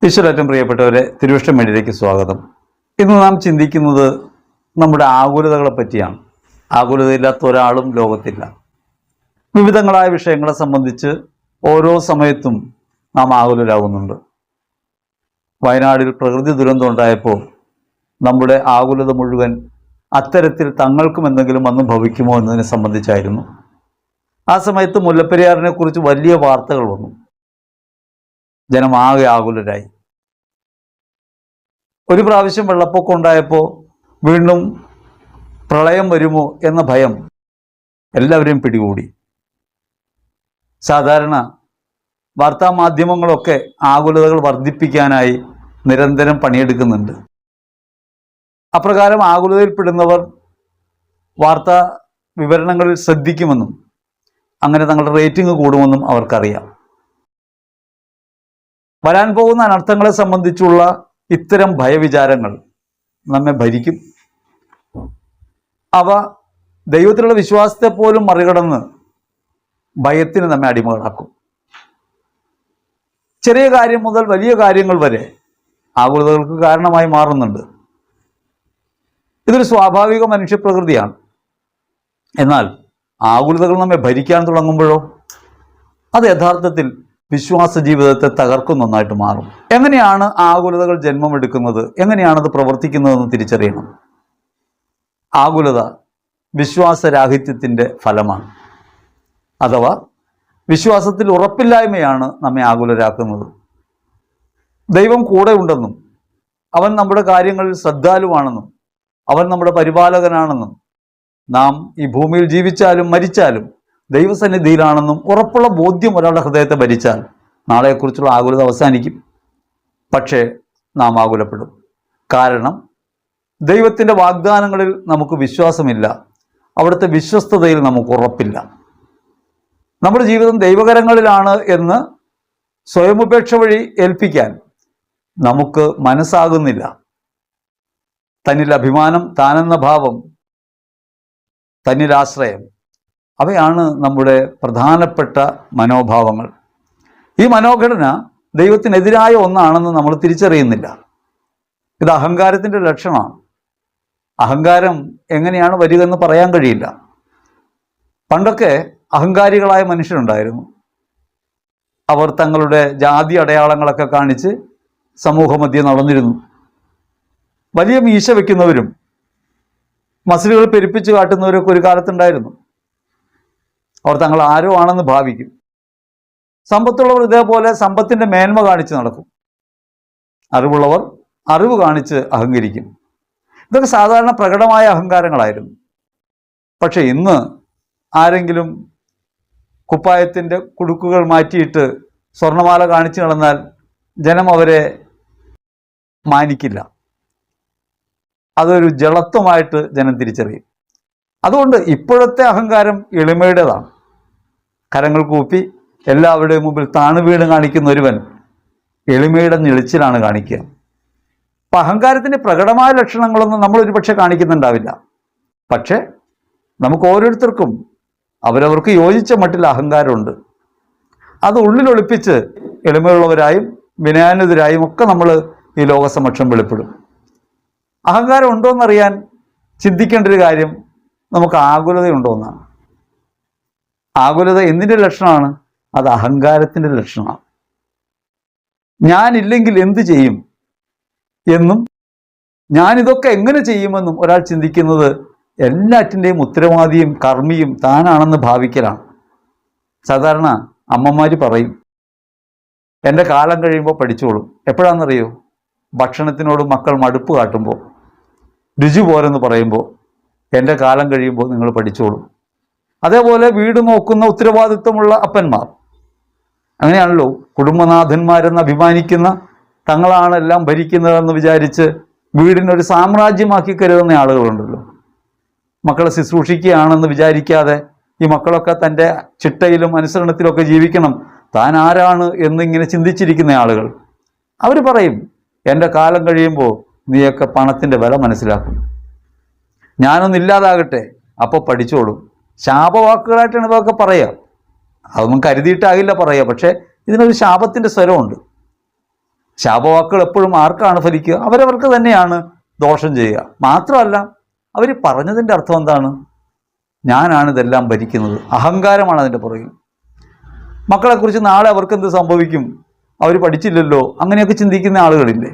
ഈശ്വരേറ്റവും പ്രിയപ്പെട്ടവരെ, തിരുവിഷ്ടം വേണ്ടിയിലേക്ക് സ്വാഗതം. ഇന്ന് നാം ചിന്തിക്കുന്നത് നമ്മുടെ ആകുലതകളെ പറ്റിയാണ്. ആകുലതയില്ലാത്ത ഒരാളും ലോകത്തില്ല. വിവിധങ്ങളായ വിഷയങ്ങളെ സംബന്ധിച്ച് ഓരോ സമയത്തും നാം ആകുലരാകുന്നുണ്ട്. വയനാടിൽ പ്രകൃതി ദുരന്തം ഉണ്ടായപ്പോൾ നമ്മുടെ ആകുലത മുഴുവൻ അത്തരത്തിൽ തങ്ങൾക്കും എന്തെങ്കിലും വന്ന് ഭവിക്കുമോ എന്നതിനെ സംബന്ധിച്ചായിരുന്നു. ആ സമയത്ത് മുല്ലപ്പെരിയാറിനെ കുറിച്ച് വലിയ വാർത്തകൾ വന്നു. ജനമാകെ ആകുലരായി. ഒരു പ്രാവശ്യം വെള്ളപ്പൊക്കം ഉണ്ടായപ്പോൾ വീണ്ടും പ്രളയം വരുമോ എന്ന ഭയം എല്ലാവരെയും പിടികൂടി. സാധാരണ വാർത്താമാധ്യമങ്ങളൊക്കെ ആകുലതകൾ വർദ്ധിപ്പിക്കാനായി നിരന്തരം പണിയെടുക്കുന്നുണ്ട്. അപ്രകാരം ആകുലതയിൽപ്പെടുന്നവർ വാർത്താ വിവരണങ്ങളിൽ ശ്രദ്ധിക്കുമെന്നും അങ്ങനെ തങ്ങളുടെ റേറ്റിംഗ് കൂടുമെന്നും അവർക്കറിയാം. വരാൻ പോകുന്ന അനർത്ഥങ്ങളെ സംബന്ധിച്ചുള്ള ഇത്തരം ഭയവിചാരങ്ങൾ നമ്മെ ഭരിക്കും. അവ ദൈവത്തിലുള്ള വിശ്വാസത്തെ പോലും മറികടന്ന് ഭയത്തിന് നമ്മെ അടിമകളാക്കും. ചെറിയ കാര്യം മുതൽ വലിയ കാര്യങ്ങൾ വരെ ആകുലതകൾക്ക് കാരണമായി മാറുന്നുണ്ട്. ഇതൊരു സ്വാഭാവിക മനുഷ്യപ്രകൃതിയാണ്. എന്നാൽ ആകുലതകൾ നമ്മെ ഭരിക്കാൻ തുടങ്ങുമ്പോഴോ അത് യഥാർത്ഥത്തിൽ വിശ്വാസ ജീവിതത്തെ തകർക്കുന്ന ഒന്നായിട്ട് മാറും. എങ്ങനെയാണ് ആകുലതകൾ ജന്മമെടുക്കുന്നത്, എങ്ങനെയാണത് പ്രവർത്തിക്കുന്നതെന്ന് തിരിച്ചറിയണം. ആകുലത വിശ്വാസരാഹിത്യത്തിൻ്റെ ഫലമാണ്. അഥവാ വിശ്വാസത്തിൽ ഉറപ്പില്ലായ്മയാണ് നമ്മെ ആകുലരാക്കുന്നത്. ദൈവം കൂടെ ഉണ്ടെന്നും അവൻ നമ്മുടെ കാര്യങ്ങളിൽ ശ്രദ്ധാലുവാണെന്നും അവൻ നമ്മുടെ പരിപാലകനാണെന്നും നാം ഈ ഭൂമിയിൽ ജീവിച്ചാലും മരിച്ചാലും ദൈവസന്നിധിയിലാണെന്നും ഉറപ്പുള്ള ബോധ്യം ഒരാളുടെ ഹൃദയത്തെ ഭരിച്ചാൽ നാളെക്കുറിച്ചുള്ള ആകുലത അവസാനിക്കും. പക്ഷേ നാം ആകുലപ്പെടും. കാരണം ദൈവത്തിൻ്റെ വാഗ്ദാനങ്ങളിൽ നമുക്ക് വിശ്വാസമില്ല. അവിടുത്തെ വിശ്വസ്തതയിൽ നമുക്ക് ഉറപ്പില്ല. നമ്മുടെ ജീവിതം ദൈവകരങ്ങളിലാണ് എന്ന് സ്വയമുപേക്ഷ വഴി ഏൽപ്പിക്കാൻ നമുക്ക് മനസ്സാകുന്നില്ല. തന്നിൽ അഭിമാനം, താനെന്ന ഭാവം, തന്നിലാശ്രയം, അവയാണ് നമ്മുടെ പ്രധാനപ്പെട്ട മനോഭാവങ്ങൾ. ഈ മനോഘടന ദൈവത്തിനെതിരായ ഒന്നാണെന്ന് നമ്മൾ തിരിച്ചറിയുന്നില്ല. ഇത് അഹങ്കാരത്തിൻ്റെ ലക്ഷണമാണ്. അഹങ്കാരം എങ്ങനെയാണ് വരിക എന്ന് പറയാൻ കഴിയില്ല. പണ്ടൊക്കെ അഹങ്കാരികളായ മനുഷ്യരുണ്ടായിരുന്നു. അവർ തങ്ങളുടെ ജാതി അടയാളങ്ങളൊക്കെ കാണിച്ച് സമൂഹമധ്യേ നടന്നിരുന്നു. വലിയ മീശ വയ്ക്കുന്നവരും മസിലുകൾ പെരുപ്പിച്ച് കാട്ടുന്നവരൊക്കെ ഒരു കാലത്തുണ്ടായിരുന്നു. അവർ തങ്ങൾ ആരോ ആണെന്ന് ഭാവിക്കും. സമ്പത്തുള്ളവർ ഇതേപോലെ സമ്പത്തിൻ്റെ മേന്മ കാണിച്ച് നടക്കും. അറിവുള്ളവർ അറിവ് കാണിച്ച് അഹങ്കരിക്കും. ഇതൊക്കെ സാധാരണ പ്രകടമായ അഹങ്കാരങ്ങളായിരുന്നു. പക്ഷെ ഇന്ന് ആരെങ്കിലും കുപ്പായത്തിൻ്റെ കുടുക്കുകൾ മാറ്റിയിട്ട് സ്വർണ്ണമാല കാണിച്ചു നടന്നാൽ ജനം അവരെ മാനിക്കില്ല. അതൊരു ജളത്വമായിട്ട് ജനം തിരിച്ചറിയും. അതുകൊണ്ട് ഇപ്പോഴത്തെ അഹങ്കാരം എളിമയുടേതാണ്. കരങ്ങൾ കൂപ്പി എല്ലാവരുടെയും മുമ്പിൽ താണു വീണ് കാണിക്കുന്ന ഒരുവൻ എളിമയുടെ ഞെളിച്ചിലാണ് കാണിക്കുക. അപ്പം അഹങ്കാരത്തിൻ്റെ പ്രകടമായ ലക്ഷണങ്ങളൊന്നും നമ്മൾ ഒരുപക്ഷെ കാണിക്കുന്നുണ്ടാവില്ല. പക്ഷെ നമുക്ക് ഓരോരുത്തർക്കും അവരവർക്ക് യോജിച്ച മട്ടിൽ അഹങ്കാരമുണ്ട്. അത് ഉള്ളിലൊളിപ്പിച്ച് എളിമയുള്ളവരായും വിനയാന്വിതരായും ഒക്കെ നമ്മൾ ഈ ലോകസമക്ഷം വെളിപ്പെടും. അഹങ്കാരം ഉണ്ടോയെന്നറിയാൻ ചിന്തിക്കേണ്ട ഒരു കാര്യം നമുക്ക് ആകുലതയുണ്ടോ എന്നാണ്. ആകുലത എന്തിൻ്റെ ലക്ഷണമാണ്? അത് അഹങ്കാരത്തിൻ്റെ ലക്ഷണമാണ്. ഞാനില്ലെങ്കിൽ എന്ത് ചെയ്യും എന്നും ഞാനിതൊക്കെ എങ്ങനെ ചെയ്യുമെന്നും ഒരാൾ ചിന്തിക്കുന്നത് എല്ലാറ്റിൻ്റെയും ഉത്തരവാദിയും കർമ്മിയും താനാണെന്ന് ഭാവിക്കലാണ്. സാധാരണ അമ്മമാർ പറയും, എൻ്റെ കാലം കഴിയുമ്പോൾ പഠിച്ചോളും. എപ്പോഴാണെന്നറിയോ? ഭക്ഷണത്തിനോട് മക്കൾ മടുപ്പ് കാട്ടുമ്പോൾ, രുചി പോരെന്ന് പറയുമ്പോൾ, എൻ്റെ കാലം കഴിയുമ്പോൾ നിങ്ങൾ പഠിച്ചോളും. അതേപോലെ വീട് നോക്കുന്ന ഉത്തരവാദിത്വമുള്ള അപ്പന്മാർ അങ്ങനെയാണല്ലോ. കുടുംബനാഥന്മാരെന്ന് അഭിമാനിക്കുന്ന, തങ്ങളാണ് എല്ലാം ഭരിക്കുന്നതെന്ന് വിചാരിച്ച് വീടിനൊരു സാമ്രാജ്യമാക്കി കരുതുന്ന ആളുകളുണ്ടല്ലോ. മക്കളെ ശുശ്രൂഷിക്കുകയാണെന്ന് വിചാരിക്കാതെ ഈ മക്കളൊക്കെ തൻ്റെ ചിട്ടയിലും അനുസരണത്തിലൊക്കെ ജീവിക്കണം, താൻ ആരാണ് എന്നിങ്ങനെ ചിന്തിച്ചിരിക്കുന്ന ആളുകൾ. അവർ പറയും, എൻ്റെ കാലം കഴിയുമ്പോൾ നീയൊക്കെ പണത്തിൻ്റെ വില മനസ്സിലാക്കും, ഞാനൊന്നില്ലാതാകട്ടെ, അപ്പോൾ പഠിച്ചോളും. ശാപവാക്കുകളായിട്ടാണ് ഇതൊക്കെ പറയുക. അതൊന്നും കരുതിയിട്ടാകില്ല പറയുക. പക്ഷേ ഇതിനൊരു ശാപത്തിൻ്റെ സ്വരമുണ്ട്. ശാപവാക്കുകൾ എപ്പോഴും ആർക്കാണ് ഫലിക്കുക? അവരവർക്ക് തന്നെയാണ് ദോഷം ചെയ്യുക. മാത്രമല്ല, അവർ പറഞ്ഞതിൻ്റെ അർത്ഥം എന്താണ്? ഞാനാണ് ഇതെല്ലാം ഭരിക്കുന്നത്. അഹങ്കാരമാണ് അതിൻ്റെ പുറകിൽ. മക്കളെക്കുറിച്ച് നാളെ അവർക്ക് എന്ത് സംഭവിക്കും, അവർ പഠിച്ചില്ലല്ലോ, അങ്ങനെയൊക്കെ ചിന്തിക്കുന്ന ആളുകളില്ലേ?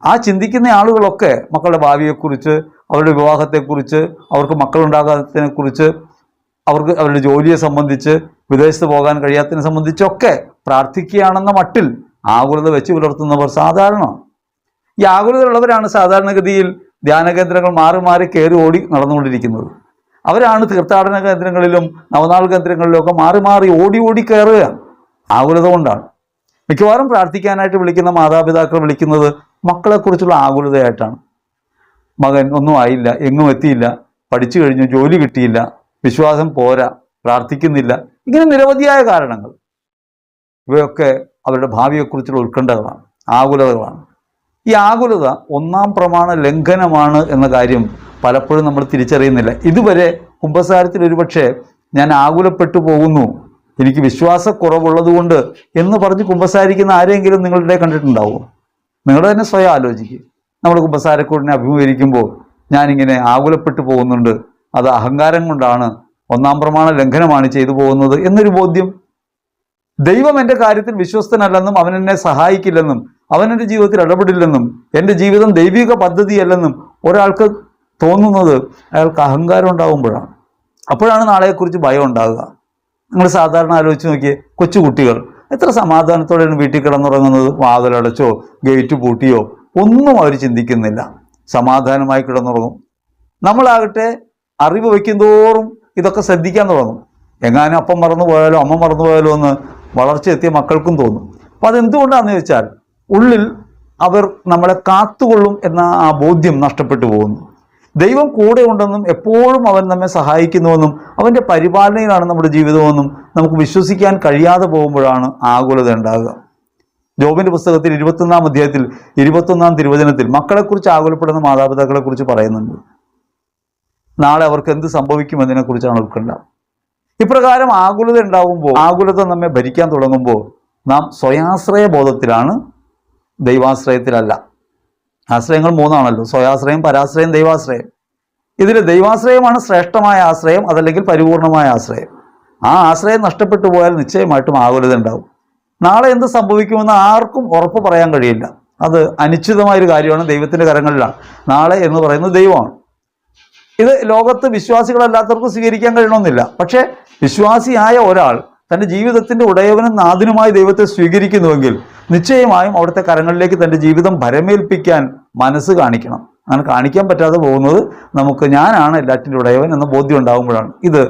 ആ ചിന്തിക്കുന്ന ആളുകളൊക്കെ മക്കളുടെ ഭാവിയെക്കുറിച്ച്, അവരുടെ വിവാഹത്തെക്കുറിച്ച്, അവർക്ക് മക്കളുണ്ടാകാത്തതിനെക്കുറിച്ച്, അവർക്ക് അവരുടെ ജോലിയെ സംബന്ധിച്ച്, വിദേശത്ത് പോകാൻ കഴിയാത്തതിനെ സംബന്ധിച്ചൊക്കെ പ്രാർത്ഥിക്കുകയാണെന്ന മട്ടിൽ ആകുലത വെച്ച് പുലർത്തുന്നവർ സാധാരണ. ഈ ആകുലതയുള്ളവരാണ് സാധാരണഗതിയിൽ ധ്യാന കേന്ദ്രങ്ങൾ മാറി മാറി കയറി ഓടി നടന്നുകൊണ്ടിരിക്കുന്നത്. അവരാണ് തീർത്ഥാടന കേന്ദ്രങ്ങളിലും നവനാൾ കേന്ദ്രങ്ങളിലും ഒക്കെ മാറി മാറി ഓടി ഓടി കയറുക. ആകുലത കൊണ്ടാണ്. മിക്കവാറും പ്രാർത്ഥിക്കാനായിട്ട് വിളിക്കുന്ന മാതാപിതാക്കൾ വിളിക്കുന്നത് മക്കളെക്കുറിച്ചുള്ള ആകുലതയായിട്ടാണ്. മകൻ ഒന്നും ആയില്ല, എങ്ങും എത്തിയില്ല, പഠിച്ചു കഴിഞ്ഞു, ജോലി കിട്ടിയില്ല, വിശ്വാസം പോരാ, പ്രാർത്ഥിക്കുന്നില്ല, ഇങ്ങനെ നിരവധിയായ കാരണങ്ങൾ. ഇവയൊക്കെ അവരുടെ ഭാവിയെക്കുറിച്ചുള്ള ഉത്കണ്ഠകളാണ്, ആകുലതകളാണ്. ഈ ആകുലത ഒന്നാം പ്രമാണ ലംഘനമാണ് എന്ന കാര്യം പലപ്പോഴും നമ്മൾ തിരിച്ചറിയുന്നില്ല. ഇതുവരെ കുമ്പസാരത്തിൽ ഒരുപക്ഷെ ഞാൻ ആകുലപ്പെട്ടു പോകുന്നു, എനിക്ക് വിശ്വാസക്കുറവുള്ളത് കൊണ്ട് എന്ന് പറഞ്ഞ് കുമ്പസാരിക്കുന്ന ആരെങ്കിലും നിങ്ങളുടെ കണ്ടിട്ടുണ്ടാവുമോ? നിങ്ങൾ തന്നെ സ്വയം ആലോചിക്കുക. നമ്മൾ കുമ്പസാരക്കൂടിനെ അഭിമുഖീകരിക്കുമ്പോൾ ഞാനിങ്ങനെ ആകുലപ്പെട്ടു പോകുന്നുണ്ട്, അത് അഹങ്കാരം കൊണ്ടാണ്, ഒന്നാം പ്രമാണ ലംഘനമാണ് ചെയ്തു പോകുന്നത് എന്നൊരു ബോധ്യം. ദൈവം എൻ്റെ കാര്യത്തിൽ വിശ്വസ്തനല്ലെന്നും അവൻ എന്നെ സഹായിക്കില്ലെന്നും അവൻ എൻ്റെ ജീവിതത്തിൽ ഇടപെടില്ലെന്നും എൻ്റെ ജീവിതം ദൈവിക പദ്ധതിയല്ലെന്നും ഒരാൾക്ക് തോന്നുന്നത് അയാൾക്ക് അഹങ്കാരം ഉണ്ടാകുമ്പോഴാണ്. അപ്പോഴാണ് നാളെക്കുറിച്ച് ഭയം ഉണ്ടാകുക. നിങ്ങൾ സാധാരണ ആലോചിച്ച് നോക്കിയേ, കൊച്ചുകുട്ടികൾ എത്ര സമാധാനത്തോടെയാണ് വീട്ടിൽ കിടന്നുറങ്ങുന്നത്. വാതിലടച്ചോ ഗേറ്റ് പൂട്ടിയോ ഒന്നും അവർ ചിന്തിക്കുന്നില്ല, സമാധാനമായി കിടന്നുറങ്ങും. നമ്മളാകട്ടെ അറിവ് വയ്ക്കുന്തോറും ഇതൊക്കെ ശ്രദ്ധിക്കാൻ തുടങ്ങും. എങ്ങാനും അപ്പം മറന്നു പോയാലോ അമ്മ മറന്നു പോയാലോ എന്ന് വളർച്ച എത്തിയ മക്കൾക്കും തോന്നും. അപ്പം അതെന്തുകൊണ്ടാണെന്ന് വെച്ചാൽ ഉള്ളിൽ അവർ നമ്മളെ കാത്തുകൊള്ളും എന്ന ആ ബോധ്യം നഷ്ടപ്പെട്ടു പോകുന്നു. ദൈവം കൂടെ ഉണ്ടെന്നും എപ്പോഴും അവൻ നമ്മെ സഹായിക്കുന്നുവെന്നും അവൻ്റെ പരിപാലനയിലാണ് നമ്മുടെ ജീവിതമെന്നും നമുക്ക് വിശ്വസിക്കാൻ കഴിയാതെ പോകുമ്പോഴാണ് ആകുലത ഉണ്ടാകുക. ജോബിൻ്റെ പുസ്തകത്തിൽ 21-ാം അധ്യായത്തിൽ 21-ാം തിരുവചനത്തിൽ മക്കളെക്കുറിച്ച് ആകുലപ്പെടുന്ന മാതാപിതാക്കളെക്കുറിച്ച് പറയുന്നുണ്ട്. നാളെ അവർക്ക് എന്ത് സംഭവിക്കുമെന്നതിനെക്കുറിച്ചാണ് ഉത്കണ്ഠ. ഇപ്രകാരം ആകുലത ഉണ്ടാകുമ്പോൾ, ആകുലത നമ്മെ ഭരിക്കാൻ തുടങ്ങുമ്പോൾ നാം സ്വയാശ്രയ ബോധത്തിലാണ്, ദൈവാശ്രയത്തിലല്ല. ആശ്രയങ്ങൾ മൂന്നാണല്ലോ: സ്വയാശ്രയം, പരാശ്രയം, ദൈവാശ്രയം. ഇതിൽ ദൈവാശ്രയമാണ് ശ്രേഷ്ഠമായ ആശ്രയം, അതല്ലെങ്കിൽ പരിപൂർണമായ ആശ്രയം. ആ ആശ്രയം നഷ്ടപ്പെട്ടു പോയാൽ നിശ്ചയമായിട്ടും ആകുലത ഉണ്ടാവും. നാളെ എന്ത് സംഭവിക്കുമെന്ന് ആർക്കും ഉറപ്പ് പറയാൻ കഴിയില്ല. അത് അനിശ്ചിതമായൊരു കാര്യമാണ്, ദൈവത്തിൻ്റെ കരങ്ങളിലാണ്. നാളെ എന്ന് പറയുന്നത് ദൈവമാണ്. ഇത് ലോകത്ത് വിശ്വാസികളല്ലാത്തവർക്ക് സ്വീകരിക്കാൻ കഴിയണമെന്നില്ല. പക്ഷേ വിശ്വാസിയായ ഒരാൾ തൻ്റെ ജീവിതത്തിൻ്റെ ഉടയവനും നാഥനുമായി ദൈവത്തെ സ്വീകരിക്കുന്നുവെങ്കിൽ നിശ്ചയമായും അവിടുത്തെ കരങ്ങളിലേക്ക് തൻ്റെ ജീവിതം ഭരമേൽപ്പിക്കാൻ മനസ്സ് കാണിക്കണം. അങ്ങനെ കാണിക്കാൻ പറ്റാതെ പോകുന്നത് നമുക്ക് ഞാനാണ് എല്ലാറ്റിൻ്റെ ഉടയവൻ എന്ന ബോധ്യം ഉണ്ടാകുമ്പോഴാണ്. ഇത്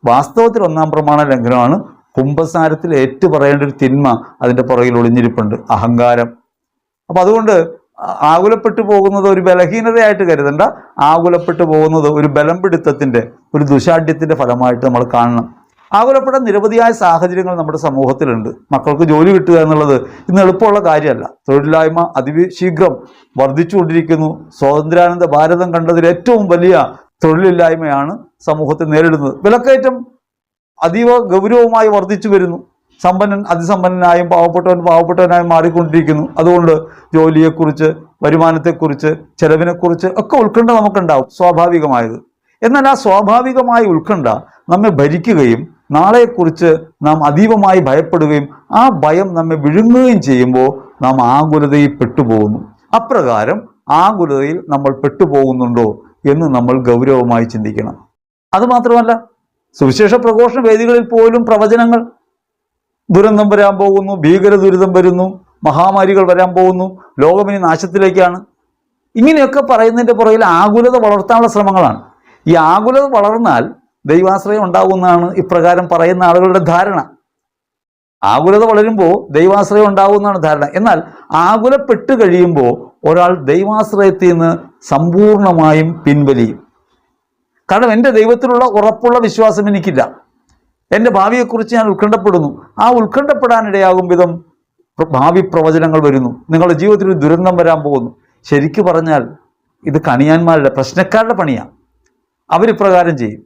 വാസ്തവത്തിൽ ഒന്നാം പ്രമാണ ലംഘനമാണ്. കുമ്പസാരത്തിൽ ഏറ്റുപറയേണ്ട ഒരു തിന്മ അതിൻ്റെ പുറകിൽ ഒളിഞ്ഞിരിപ്പുണ്ട്: അഹങ്കാരം. അപ്പം അതുകൊണ്ട് ആകുലപ്പെട്ടു പോകുന്നത് ഒരു ബലഹീനതയായിട്ട് കരുതണ്ട. ആകുലപ്പെട്ടു പോകുന്നത് ഒരു ബലം പിടുത്തത്തിൻ്റെ, ഒരു ദുശാഠ്യത്തിൻ്റെ ഫലമായിട്ട് നമ്മൾ കാണണം. ആകുലപ്പെടാൻ നിരവധിയായ സാഹചര്യങ്ങൾ നമ്മുടെ സമൂഹത്തിലുണ്ട്. മക്കൾക്ക് ജോലി കിട്ടുക എന്നുള്ളത് ഇന്ന് എളുപ്പമുള്ള കാര്യമല്ല. തൊഴിലില്ലായ്മ അതിശീഘ്രം വർദ്ധിച്ചുകൊണ്ടിരിക്കുന്നു. സ്വാതന്ത്ര്യാനന്ദ ഭാരതം കണ്ടതിൽ ഏറ്റവും വലിയ തൊഴിലില്ലായ്മയാണ് സമൂഹത്തിൽ നേരിടുന്നത്. വിലക്കയറ്റം അതീവ ഗൗരവമായി വർദ്ധിച്ചു വരുന്നു. സമ്പന്നൻ അതിസമ്പന്നനായും പാവപ്പെട്ടവൻ പാവപ്പെട്ടവനായും മാറിക്കൊണ്ടിരിക്കുന്നു. അതുകൊണ്ട് ജോലിയെക്കുറിച്ച്, വരുമാനത്തെക്കുറിച്ച്, ചെലവിനെക്കുറിച്ച് ഒക്കെ ഉത്കണ്ഠ നമുക്കുണ്ടാവും, സ്വാഭാവികമായത്. എന്നാൽ ആ സ്വാഭാവികമായ ഉത്കണ്ഠ നമ്മെ ഭരിക്കുകയും നാളെക്കുറിച്ച് നാം അതീവമായി ഭയപ്പെടുകയും ആ ഭയം നമ്മെ വിഴുങ്ങുകയും ചെയ്യുമ്പോൾ നാം ആകുലതയിൽ പെട്ടുപോകുന്നു. അപ്രകാരം ആകുലതയിൽ നമ്മൾ പെട്ടുപോകുന്നുണ്ടോ എന്ന് നമ്മൾ ഗൗരവമായി ചിന്തിക്കണം. അതുമാത്രമല്ല, സുവിശേഷ പ്രഘോഷണ വേദികളിൽ പോലും പ്രവചനങ്ങൾ ദുരന്തം വരാൻ പോകുന്നു, ഭീകര ദുരിതം വരുന്നു, മഹാമാരികൾ വരാൻ പോകുന്നു, ലോകമിനി നാശത്തിലേക്കാണ്, ഇങ്ങനെയൊക്കെ പറയുന്നതിൻ്റെ പുറകിൽ ആകുലത വളർത്താനുള്ള ശ്രമങ്ങളാണ്. ഈ ആകുലത വളർന്നാൽ ദൈവാശ്രയം ഉണ്ടാകുമെന്നാണ് ഇപ്രകാരം പറയുന്ന ആളുകളുടെ ധാരണ. ആകുലത വളരുമ്പോൾ ദൈവാശ്രയം ഉണ്ടാകുമെന്നാണ് ധാരണ. എന്നാൽ ആകുലപ്പെട്ട് കഴിയുമ്പോൾ ഒരാൾ ദൈവാശ്രയത്തിൽ നിന്ന് സമ്പൂർണമായും പിൻവലിയും. കാരണം എൻ്റെ ദൈവത്തിലുള്ള ഉറപ്പുള്ള വിശ്വാസം എനിക്കില്ല. എൻ്റെ ഭാവിയെക്കുറിച്ച് ഞാൻ ഉത്കണ്ഠപ്പെടുന്നു. ആ ഉത്കണ്ഠപ്പെടാനിടയാകും വിധം ഭാവി പ്രവചനങ്ങൾ വരുന്നു. നിങ്ങളുടെ ജീവിതത്തിൽ ഒരു ദുരന്തം വരാൻ പോകുന്നു. ശരിക്കു പറഞ്ഞാൽ ഇത് കണിയാന്മാരുടെ, പ്രശ്നക്കാരുടെ പണിയാണ്. അവരിപ്രകാരം ചെയ്യും.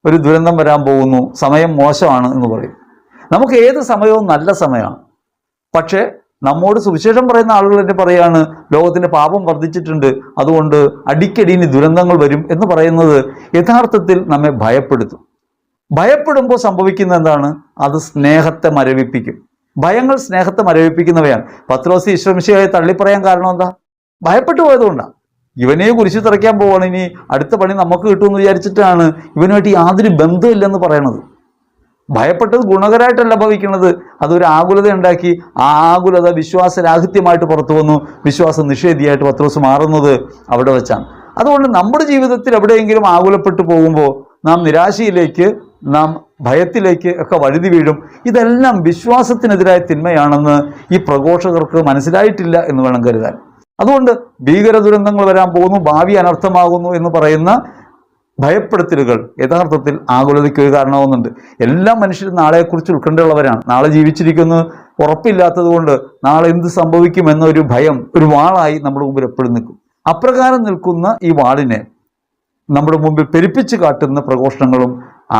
ഒരു ദുരന്തം വരാൻ പോകുന്നു, സമയം മോശമാണ് എന്ന് പറയും. നമുക്ക് ഏത് സമയവും നല്ല സമയമാണ്. പക്ഷേ നമ്മോട് സുവിശേഷം പറയുന്ന ആളുകൾ തന്നെ പറയാണ് ലോകത്തിന്റെ പാപം വർദ്ധിച്ചിട്ടുണ്ട്, അതുകൊണ്ട് അടിക്കടി ഇനി ദുരന്തങ്ങൾ വരും എന്ന് പറയുന്നത് യഥാർത്ഥത്തിൽ നമ്മെ ഭയപ്പെടുത്തും. ഭയപ്പെടുമ്പോൾ സംഭവിക്കുന്ന എന്താണ്? അത് സ്നേഹത്തെ മരവിപ്പിക്കും. ഭയങ്ങൾ സ്നേഹത്തെ മരവിപ്പിക്കുന്നവയാണ്. പത്രോസ് ഈശ്വരമിശിഹായെ തള്ളിപ്പറയാൻ കാരണം എന്താ? ഭയപ്പെട്ടു പോയതുകൊണ്ടാണ്. ഇവനെ കുരിശിൽ തറയ്ക്കാൻ പോവാണ്, ഇനി അടുത്ത പണി നമുക്ക് കിട്ടുമെന്ന് വിചാരിച്ചിട്ടാണ് ഇവനുമായിട്ട് യാതൊരു ബന്ധമില്ലെന്ന് പറയണത്. ഭയപ്പെട്ടത് ഗുണകരമായിട്ടല്ല ഭവിക്കുന്നത്, അതൊരു ആകുലത ഉണ്ടാക്കി. ആ ആകുലത വിശ്വാസരാഹിത്യമായിട്ട് പുറത്തു വന്നു. വിശ്വാസ നിഷേധിയായിട്ട് പത്രോസ് മാറുന്നത് അവിടെ വെച്ചാണ്. അതുകൊണ്ട് നമ്മുടെ ജീവിതത്തിൽ എവിടെയെങ്കിലും ആകുലപ്പെട്ടു പോകുമ്പോൾ നാം നിരാശയിലേക്ക്, നാം ഭയത്തിലേക്ക് ഒക്കെ വഴുതി വീഴും. ഇതെല്ലാം വിശ്വാസത്തിനെതിരായ തിന്മയാണെന്ന് ഈ പ്രഘോഷകർക്ക് മനസ്സിലായിട്ടില്ല എന്ന് വേണം കരുതാൻ. അതുകൊണ്ട് ഭീകര ദുരന്തങ്ങൾ വരാൻ പോകുന്നു, ഭാവി അനർത്ഥമാകുന്നു എന്ന് പറയുന്ന ഭയപ്പെടുത്തലുകൾ യഥാർത്ഥത്തിൽ ആകുലതയ്ക്ക് ഒരു കാരണമാകുന്നുണ്ട്. എല്ലാ മനുഷ്യരും നാളെക്കുറിച്ച് ഉത്കണ്ഠയുള്ളവരാണ്. നാളെ ജീവിച്ചിരിക്കുന്നത് ഉറപ്പില്ലാത്തത് കൊണ്ട് നാളെ എന്ത് സംഭവിക്കും എന്നൊരു ഭയം ഒരു വാളായി നമ്മുടെ മുമ്പിൽ എപ്പോഴും നിൽക്കും. അപ്രകാരം നിൽക്കുന്ന ഈ വാളിനെ നമ്മുടെ മുമ്പിൽ പെരുപ്പിച്ച് കാട്ടുന്ന പ്രഘോഷണങ്ങളും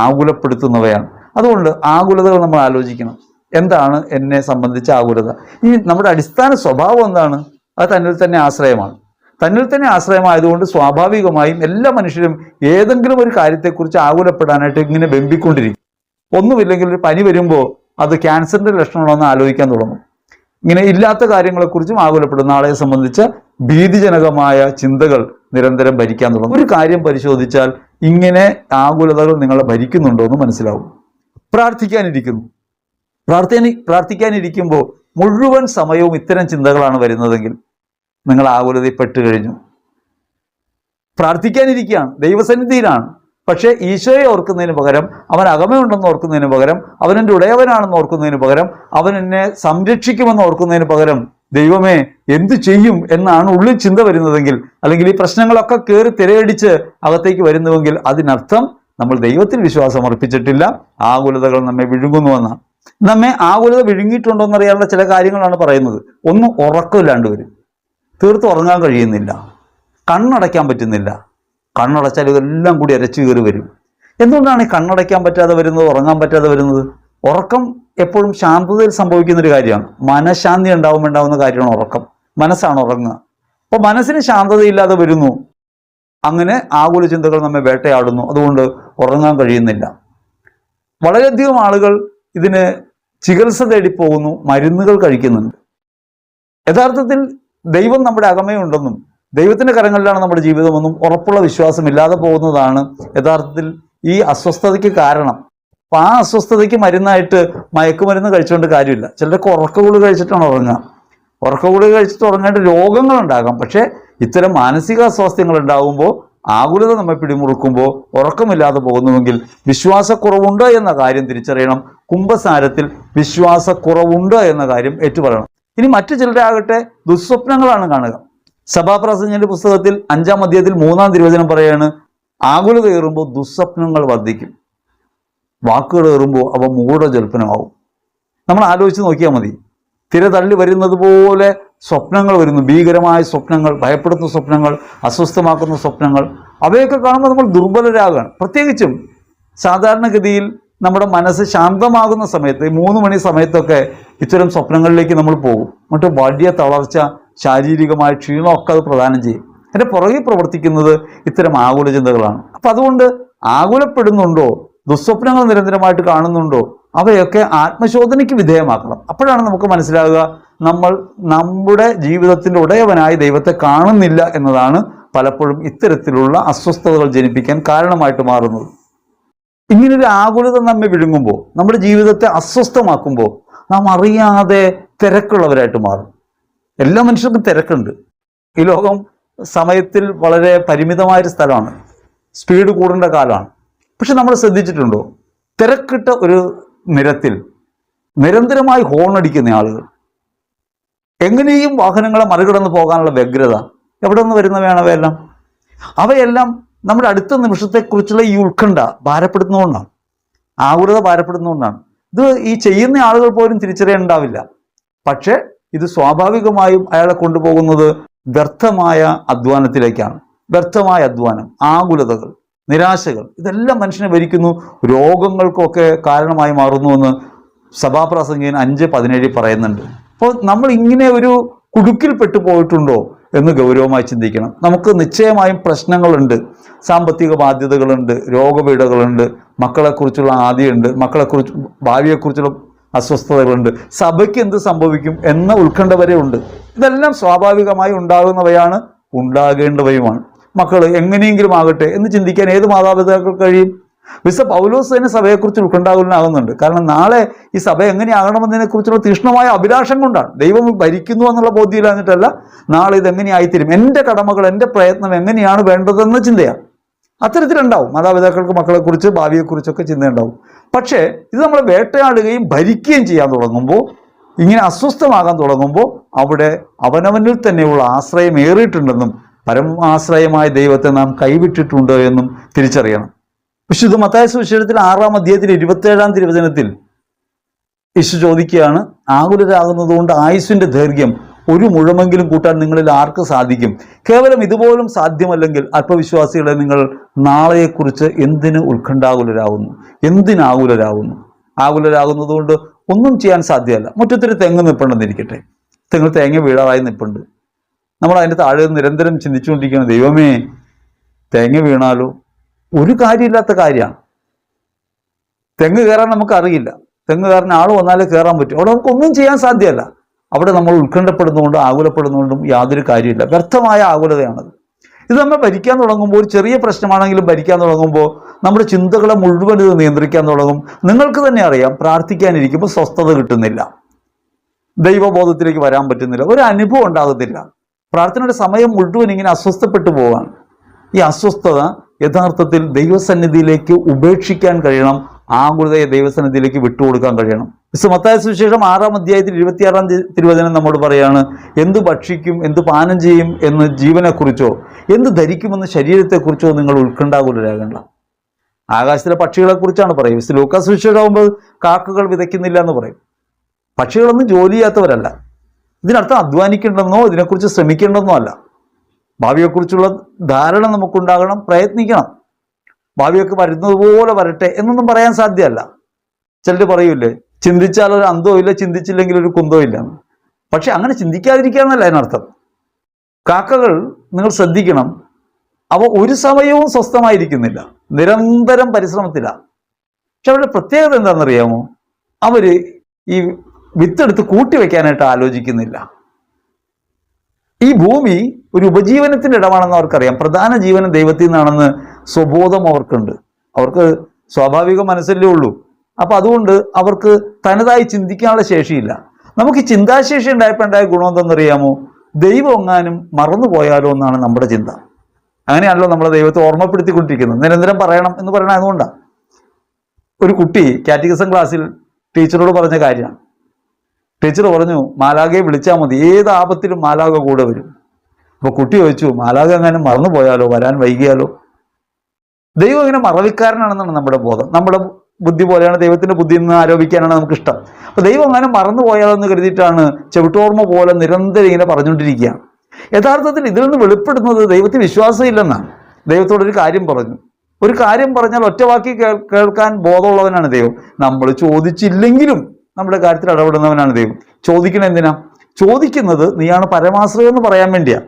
ആകുലപ്പെടുത്തുന്നവയാണ്. അതുകൊണ്ട് ആകുലതകൾ നമ്മൾ ആലോചിക്കണം. എന്താണ് എന്നെ സംബന്ധിച്ച ആകുലത? ഈ നമ്മുടെ അടിസ്ഥാന സ്വഭാവം എന്താണ്? അത് തന്നിൽ തന്നെ ആശ്രയമാണ്. തന്നിൽ തന്നെ ആശ്രയമായതുകൊണ്ട് സ്വാഭാവികമായും എല്ലാ മനുഷ്യരും ഏതെങ്കിലും ഒരു കാര്യത്തെക്കുറിച്ച് ആകുലപ്പെടാനായിട്ട് ഇങ്ങനെ വെമ്പിക്കൊണ്ടിരിക്കും. ഒന്നുമില്ലെങ്കിൽ ഒരു പനി വരുമ്പോൾ അത് ക്യാൻസറിന്റെ ലക്ഷണമാണെന്ന് ആലോചിക്കാൻ തുടങ്ങും. ഇങ്ങനെ ഇല്ലാത്ത കാര്യങ്ങളെക്കുറിച്ചും ആകുലപ്പെടും. നാളെ സംബന്ധിച്ച ഭീതിജനകമായ ചിന്തകൾ നിരന്തരം ഭരിക്കാൻ തുടങ്ങും. ഒരു കാര്യം പരിശോധിച്ചാൽ ഇങ്ങനെ ആകുലതകൾ നിങ്ങളെ ഭരിക്കുന്നുണ്ടോ എന്ന് മനസ്സിലാവും. പ്രാർത്ഥിക്കാനിരിക്കുമ്പോൾ മുഴുവൻ സമയവും ഇത്തരം ചിന്തകളാണ് വരുന്നതെങ്കിൽ നിങ്ങൾ ആകുലതയിൽപ്പെട്ട് കഴിഞ്ഞു. പ്രാർത്ഥിക്കാനിരിക്കുകയാണ്, ദൈവസന്നിധിയിലാണ്, പക്ഷേ ഈശോയെ ഓർക്കുന്നതിന് പകരം, അവൻ അകമയുണ്ടെന്ന് ഓർക്കുന്നതിന് പകരം, അവൻ എൻ്റെ ഉടയവനാണെന്ന് ഓർക്കുന്നതിന് പകരം, അവൻ എന്നെ സംരക്ഷിക്കുമെന്ന് ഓർക്കുന്നതിന് പകരം, ദൈവമേ എന്തു ചെയ്യും എന്നാണ് ഉള്ളിൽ ചിന്ത വരുന്നതെങ്കിൽ, അല്ലെങ്കിൽ ഈ പ്രശ്നങ്ങളൊക്കെ കയറി തിരയടിച്ച് അകത്തേക്ക് വരുന്നുവെങ്കിൽ അതിനർത്ഥം നമ്മൾ ദൈവത്തിൽ വിശ്വാസം അർപ്പിച്ചിട്ടില്ല. ആകുലതകൾ നമ്മെ വിഴുങ്ങുന്നുവെന്നാണ്. നമ്മെ ആകുലത വിഴുങ്ങിയിട്ടുണ്ടോ എന്നറിയാനുള്ള ചില കാര്യങ്ങളാണ് പറയുന്നത്. ഒന്ന്, ഉറക്കമില്ലാണ്ട് വരും. തീർത്ത് ഉറങ്ങാൻ കഴിയുന്നില്ല, കണ്ണടയ്ക്കാൻ പറ്റുന്നില്ല. കണ്ണടച്ചാൽ ഇതെല്ലാം കൂടി അരച്ചു കയറി വരും. എന്തുകൊണ്ടാണ് ഈ കണ്ണടയ്ക്കാൻ പറ്റാതെ വരുന്നത്, ഉറങ്ങാൻ പറ്റാതെ വരുന്നത്? ഉറക്കം എപ്പോഴും ശാന്തതയിൽ സംഭവിക്കുന്ന ഒരു കാര്യമാണ്. മനഃശാന്തി ഉണ്ടാവുന്ന കാര്യമാണ് ഉറക്കം. മനസ്സാണ് ഉറങ്ങുക. അപ്പോൾ മനസ്സിന് ശാന്തതയില്ലാതെ വരുന്നു. അങ്ങനെ ആകുല ചിന്തകൾ നമ്മെ വേട്ടയാടുന്നു. അതുകൊണ്ട് ഉറങ്ങാൻ കഴിയുന്നില്ല. വളരെയധികം ആളുകൾ ഇതിന് ചികിത്സ തേടി പോകുന്നു, മരുന്നുകൾ കഴിക്കുന്നുണ്ട്. യഥാർത്ഥത്തിൽ ദൈവം നമ്മുടെ അകമയുണ്ടെന്നും ദൈവത്തിൻ്റെ കരങ്ങളിലാണ് നമ്മുടെ ജീവിതമെന്നും ഉറപ്പുള്ള വിശ്വാസമില്ലാതെ പോകുന്നതാണ് യഥാർത്ഥത്തിൽ ഈ അസ്വസ്ഥതയ്ക്ക് കാരണം. അപ്പം ആ അസ്വസ്ഥതയ്ക്ക് മരുന്നായിട്ട് മയക്കുമരുന്ന് കഴിച്ചുകൊണ്ട് കാര്യമില്ല. ചിലർക്ക് ഉറക്കഗുളിക കഴിച്ചിട്ടാണ് ഉറങ്ങുക. ഉറക്കഗുളിക കഴിച്ചിട്ട് ഉറങ്ങേണ്ട രോഗങ്ങളുണ്ടാകാം. പക്ഷേ ഇത്തരം മാനസിക അസ്വാസ്ഥ്യങ്ങൾ ഉണ്ടാകുമ്പോൾ, ആകുലത നമ്മെ പിടിമുറുക്കുമ്പോൾ ഉറക്കമില്ലാതെ പോകുന്നുവെങ്കിൽ വിശ്വാസക്കുറവുണ്ട് എന്ന കാര്യം തിരിച്ചറിയണം. കുംഭസാരത്തിൽ വിശ്വാസക്കുറവുണ്ട് എന്ന കാര്യം ഏറ്റുപറയണം. ഇനി മറ്റു ചിലരാകട്ടെ ദുസ്വപ്നങ്ങളാണ് കാണുക. സഭാപ്രസംഗന്റെ പുസ്തകത്തിൽ 5-ാം അധ്യായത്തിൽ 3-ാം തിരുവചനം പറയാണ്, ആകുലത ഏറുമ്പോൾ ദുസ്വപ്നങ്ങൾ വർദ്ധിക്കും, വാക്കുകൾ ഏറുമ്പോൾ അവ മൂഢജൽപ്പനമാവും. നമ്മൾ ആലോചിച്ച് നോക്കിയാൽ മതി. തിര തള്ളി വരുന്നത് പോലെ സ്വപ്നങ്ങൾ വരുന്നു, ഭീകരമായ സ്വപ്നങ്ങൾ, ഭയപ്പെടുത്തുന്ന സ്വപ്നങ്ങൾ, അസ്വസ്ഥമാക്കുന്ന സ്വപ്നങ്ങൾ. അവയൊക്കെ കാണുമ്പോൾ നമ്മൾ ദുർബലരാകാണ്. പ്രത്യേകിച്ചും സാധാരണഗതിയിൽ നമ്മുടെ മനസ്സ് ശാന്തമാകുന്ന സമയത്ത്, 3 മണി സമയത്തൊക്കെ ഇത്തരം സ്വപ്നങ്ങളിലേക്ക് നമ്മൾ പോകും. എന്നിട്ട് വലിയ തളർച്ച, ശാരീരികമായ ക്ഷീണമൊക്കെ അത് പ്രദാനം ചെയ്യും. അതിൻ്റെ പുറകെ പ്രവർത്തിക്കുന്നത് ഇത്തരം ആകുല ചിന്തകളാണ്. അപ്പം അതുകൊണ്ട് ആകുലപ്പെടുന്നുണ്ടോ, ദുസ്വപ്നങ്ങൾ നിരന്തരമായിട്ട് കാണുന്നുണ്ടോ, അവയൊക്കെ ആത്മശോധനയ്ക്ക് വിധേയമാക്കണം. അപ്പോഴാണ് നമുക്ക് മനസ്സിലാകുക നമ്മൾ നമ്മുടെ ജീവിതത്തിൻ്റെ ഉടയവനായി ദൈവത്തെ കാണുന്നില്ല എന്നതാണ് പലപ്പോഴും ഇത്തരത്തിലുള്ള അസ്വസ്ഥതകൾ ജനിപ്പിക്കാൻ കാരണമായിട്ട് മാറുന്നത്. ഇങ്ങനൊരു ആകുലത നമ്മെ വിഴുങ്ങുമ്പോൾ, നമ്മുടെ ജീവിതത്തെ അസ്വസ്ഥമാക്കുമ്പോൾ നാം അറിയാതെ തിരക്കുള്ളവരായിട്ട് മാറും. എല്ലാ മനുഷ്യർക്കും തിരക്കുണ്ട്. ഈ ലോകം സമയത്തിൽ വളരെ പരിമിതമായൊരു സ്ഥലമാണ്, സ്പീഡ് കൂടേണ്ട കാലമാണ്. പക്ഷെ നമ്മൾ ശ്രദ്ധിച്ചിട്ടുണ്ടോ, തിരക്കിട്ട ഒരു നിരത്തിൽ നിരന്തരമായി ഹോണടിക്കുന്ന ആളുകൾ, എങ്ങനെയും വാഹനങ്ങളെ മറികടന്ന് പോകാനുള്ള വ്യഗ്രത, എവിടെ നിന്ന് വരുന്നവയാണ് അവയെല്ലാം? അവയെല്ലാം നമ്മുടെ അടുത്ത നിമിഷത്തെക്കുറിച്ചുള്ള ഈ ഉത്കണ്ഠ ഭാരപ്പെടുന്നതുകൊണ്ടാണ്, ആകുലത ഭാരപ്പെടുന്നതുകൊണ്ടാണ്. ഇത് ഈ ചെയ്യുന്ന ആളുകൾ പോലും തിരിച്ചറിയാനുണ്ടാവില്ല. പക്ഷേ ഇത് സ്വാഭാവികമായും അയാളെ കൊണ്ടുപോകുന്നത് വ്യർത്ഥമായ അധ്വാനത്തിലേക്കാണ്. വ്യർത്ഥമായ അധ്വാനം, ആകുലതകൾ, നിരാശകൾ, ഇതെല്ലാം മനുഷ്യനെ ഭരിക്കുന്നു, രോഗങ്ങൾക്കൊക്കെ കാരണമായി മാറുന്നുവെന്ന് സഭാപ്രസംഗികൻ 5:17 പറയുന്നുണ്ട്. അപ്പോൾ നമ്മൾ ഇങ്ങനെ ഒരു കുടുക്കിൽപ്പെട്ടു പോയിട്ടുണ്ടോ എന്ന് ഗൗരവമായി ചിന്തിക്കണം. നമുക്ക് നിശ്ചയമായും പ്രശ്നങ്ങളുണ്ട്, സാമ്പത്തിക ബാധ്യതകളുണ്ട്, രോഗപീഠകളുണ്ട്, മക്കളെക്കുറിച്ചുള്ള ആദിയുണ്ട്, മക്കളെക്കുറിച്ച് ഭാവിയെക്കുറിച്ചുള്ള അസ്വസ്ഥതകളുണ്ട്, സഭയ്ക്ക് എന്ത് സംഭവിക്കും എന്ന ഉത്കണ്ഠ വരെ ഉണ്ട്. ഇതെല്ലാം സ്വാഭാവികമായി ഉണ്ടാകുന്നവയാണ്, ഉണ്ടാകേണ്ടവയുമാണ്. മക്കൾ എങ്ങനെയെങ്കിലും ആകട്ടെ എന്ന് ചിന്തിക്കാൻ ഏത് മാതാപിതാക്കൾക്ക് കഴിയും? വിശുദ്ധ പൗലോസ് തന്നെ സഭയെക്കുറിച്ച് ഉത്കണ്ഠാകുലനാകുന്നുണ്ട്. കാരണം നാളെ ഈ സഭ എങ്ങനെയാകണമെന്നതിനെക്കുറിച്ചുള്ള തീക്ഷ്ണമായ അഭിലാഷം കൊണ്ടാണ്. ദൈവം ഭരിക്കുന്നു എന്നുള്ള ബോധ്യമില്ലാഞ്ഞിട്ടല്ല, നാളെ ഇതെങ്ങനെയായിത്തീരും, എൻ്റെ കടമകൾ, എൻ്റെ പ്രയത്നം എങ്ങനെയാണ് വേണ്ടതെന്ന ചിന്തയാണ്. അത്തരത്തിലുണ്ടാവും മാതാപിതാക്കൾക്ക് മക്കളെക്കുറിച്ച്, ഭാവിയെക്കുറിച്ചൊക്കെ ചിന്തയുണ്ടാവും. പക്ഷേ ഇത് നമ്മൾ വേട്ടയാടുകയും ഭരിക്കുകയും ചെയ്യാൻ തുടങ്ങുമ്പോൾ, ഇങ്ങനെ അസ്വസ്ഥമാകാൻ തുടങ്ങുമ്പോൾ, അവിടെ അവനവനിൽ തന്നെയുള്ള ആശ്രയം ഏറിയിട്ടുണ്ടെന്നും പരമാശ്രയമായ ദൈവത്തെ നാം കൈവിട്ടിട്ടുണ്ട് എന്നും തിരിച്ചറിയണം. വിശുദ്ധ മത്തായി സുവിശേഷത്തിൽ 6-ാം അധ്യായത്തിൽ 27-ാം തിരുവചനത്തിൽ യേശു ചോദിക്കുകയാണ്, ആകുലരാകുന്നതുകൊണ്ട് ആയുസ്സിന്റെ ദൈർഘ്യം ഒരു മുഴമെങ്കിലും കൂട്ടാൻ നിങ്ങളിൽ ആർക്ക് സാധിക്കും? കേവലം ഇതുപോലും സാധ്യമല്ലെങ്കിൽ അല്പവിശ്വാസികളെ, നിങ്ങൾ നാളെയെക്കുറിച്ച് എന്തിന് ഉത്കണ്ഠാകുലരാകുന്നു? എന്തിനാകുലരാകുന്നു? ആകുലരാകുന്നതുകൊണ്ട് ഒന്നും ചെയ്യാൻ സാധ്യമല്ല. മുറ്റത്തൊരു തെങ്ങ് നിൽപ്പുണ്ടെന്നിരിക്കട്ടെ, തേങ്ങ വീഴാറായി നിൽപ്പുണ്ട്. നമ്മൾ അതിൻ്റെ താഴെ നിരന്തരം ചിന്തിച്ചുകൊണ്ടിരിക്കുകയാണ്, ദൈവമേ തേങ്ങ വീണാലോ? ഒരു കാര്യമില്ലാത്ത കാര്യമാണ്. തെങ്ങ് കയറാൻ നമുക്കറിയില്ല, തെങ്ങ് കയറാൻ ആൾ വന്നാലേ കയറാൻ പറ്റും. അവിടെ നമുക്കൊന്നും ചെയ്യാൻ സാധ്യമല്ല. അവിടെ നമ്മൾ ഉത്കണ്ഠപ്പെടുന്നതുകൊണ്ടും ആകുലപ്പെടുന്നതുകൊണ്ടും യാതൊരു കാര്യമില്ല. വ്യർത്ഥമായ ആകുലതയാണത്. ഇത് നമ്മൾ ഭരിക്കാൻ തുടങ്ങുമ്പോൾ, ഒരു ചെറിയ പ്രശ്നമാണെങ്കിലും ഭരിക്കാൻ തുടങ്ങുമ്പോൾ, നമ്മുടെ ചിന്തകളെ മുഴുവൻ ഇത് നിയന്ത്രിക്കാൻ തുടങ്ങും. നിങ്ങൾക്ക് തന്നെ അറിയാം, പ്രാർത്ഥിക്കാനിരിക്കുമ്പോൾ സ്വസ്ഥത കിട്ടുന്നില്ല, ദൈവബോധത്തിലേക്ക് വരാൻ പറ്റുന്നില്ല, ഒരു അനുഭവം ഉണ്ടാകുന്നില്ല. പ്രാർത്ഥനയുടെ സമയം മുഴുവൻ ഇങ്ങനെ അസ്വസ്ഥപ്പെട്ടു പോവാണ്. ഈ അസ്വസ്ഥത യഥാർത്ഥത്തിൽ ദൈവസന്നിധിയിലേക്ക് ഉപേക്ഷിക്കാൻ കഴിയണം, ആകുലതയെ ദൈവസന്നിധിയിലേക്ക് വിട്ടുകൊടുക്കാൻ കഴിയണം. മത്തായി സുവിശേഷം 6-ാം അധ്യായത്തിൽ 26-ാം തിരുവചനം നമ്മോട് പറയാണ്, എന്ത് ഭക്ഷിക്കും, എന്ത് പാനം ചെയ്യും എന്ന് ജീവനെക്കുറിച്ചോ, എന്ത് ധരിക്കുമെന്ന് ശരീരത്തെക്കുറിച്ചോ നിങ്ങൾ ഉത്കണ്ഠാകുലരാകേണ്ട. ആകാശത്തിലെ പക്ഷികളെക്കുറിച്ചാണ് പറയുക. ലൂക്കാ സുവിശേഷമാകുമ്പോൾ കാക്കകൾ വിതയ്ക്കുന്നില്ല എന്ന് പറയും. പക്ഷികളൊന്നും ജോലി ചെയ്യാത്തവരല്ല. ഇതിനർത്ഥം അധ്വാനിക്കേണ്ടെന്നോ ഇതിനെക്കുറിച്ച് ശ്രമിക്കേണ്ടെന്നോ അല്ല. ഭാവിയെക്കുറിച്ചുള്ള ധാരണ നമുക്കുണ്ടാകണം, പ്രയത്നിക്കണം. ഭാവിയൊക്കെ വരുന്നത് പോലെ വരട്ടെ എന്നൊന്നും പറയാൻ സാധ്യമല്ല. ചിലർ പറയൂലേ, ചിന്തിച്ചാൽ ഒരു അന്തവും ഇല്ല, ചിന്തിച്ചില്ലെങ്കിൽ ഒരു കുന്തവും ഇല്ല. പക്ഷെ അങ്ങനെ ചിന്തിക്കാതിരിക്കാന്നല്ല അതിനർത്ഥം. കാക്കകൾ നിങ്ങൾ ശ്രദ്ധിക്കണം, അവ ഒരു സമയവും സ്വസ്ഥമായിരിക്കുന്നില്ല, നിരന്തരം പരിശ്രമത്തിലാണ്. പക്ഷെ അവരുടെ പ്രത്യേകത എന്താണെന്നറിയാമോ? അവര് ഈ വിത്തെടുത്ത് കൂട്ടി വെക്കാനായിട്ട് ആലോചിക്കുന്നില്ല. ഈ ഭൂമി ഒരു ഉപജീവനത്തിൻ്റെ ഇടമാണെന്ന് അവർക്കറിയാം. പ്രധാന ജീവനം ദൈവത്തിൽ നിന്നാണെന്ന് സ്വബോധം അവർക്കുണ്ട്. അവർക്ക് സ്വാഭാവിക മനസ്സല്ലേ ഉള്ളൂ. അപ്പം അതുകൊണ്ട് അവർക്ക് തനതായി ചിന്തിക്കാനുള്ള ശേഷിയില്ല. നമുക്ക് ഈ ചിന്താശേഷി ഉണ്ടായപ്പോൾ ഉണ്ടായ ഗുണം എന്തെന്നറിയാമോ? ദൈവം എങ്ങാനും മറന്നുപോയാലോ എന്നാണ് നമ്മുടെ ചിന്ത. അങ്ങനെയാണല്ലോ നമ്മളെ ദൈവത്തെ ഓർമ്മപ്പെടുത്തിക്കൊണ്ടിരിക്കുന്നത്. നിരന്തരം പറയണം എന്ന് പറയണത് അതുകൊണ്ടാണ്. ഒരു കുട്ടി കാറ്റഗിസം ക്ലാസ്സിൽ ടീച്ചറോട് പറഞ്ഞ കാര്യമാണ്. ടീച്ചർ പറഞ്ഞു, മാലാഖയെ വിളിച്ചാൽ മതി, ഏത് ആപത്തിലും മാലാഖ കൂടെ വരും. അപ്പോൾ കുട്ടി ചോദിച്ചു, മാലാഖ എങ്ങാനും മറന്നു പോയാലോ, വരാൻ വൈകിയാലോ? ദൈവം ഇങ്ങനെ മറവിക്കാരനാണെന്നാണ് നമ്മുടെ ബോധം. നമ്മുടെ ബുദ്ധി പോലെയാണ് ദൈവത്തിൻ്റെ ബുദ്ധി എന്ന് ആരോപിക്കാനാണ് നമുക്കിഷ്ടം. അപ്പോൾ ദൈവം അങ്ങനെ മറന്നു പോയാലോ എന്ന് കരുതിയിട്ടാണ് ചെവിട്ടോർമ്മ പോലെ നിരന്തരം ഇങ്ങനെ പറഞ്ഞുകൊണ്ടിരിക്കുകയാണ്. യഥാർത്ഥത്തിൽ ഇതിൽ നിന്ന് വെളിപ്പെടുന്നത് ദൈവത്തിൽ വിശ്വാസമില്ലെന്നാണ്. ദൈവത്തോടൊരു കാര്യം പറഞ്ഞു, ഒരു കാര്യം പറഞ്ഞാൽ ഒറ്റവാക്കി കേൾക്കാൻ ബോധമുള്ളവനാണ് ദൈവം. നമ്മൾ ചോദിച്ചില്ലെങ്കിലും നമ്മുടെ കാര്യത്തിൽ ഇടപെടുന്നവനാണ് ദൈവം. ചോദിക്കണം എന്തിനാ? ചോദിക്കുന്നത് നീയാണ് പരമാശ്രയം എന്ന് പറയാൻ വേണ്ടിയാണ്.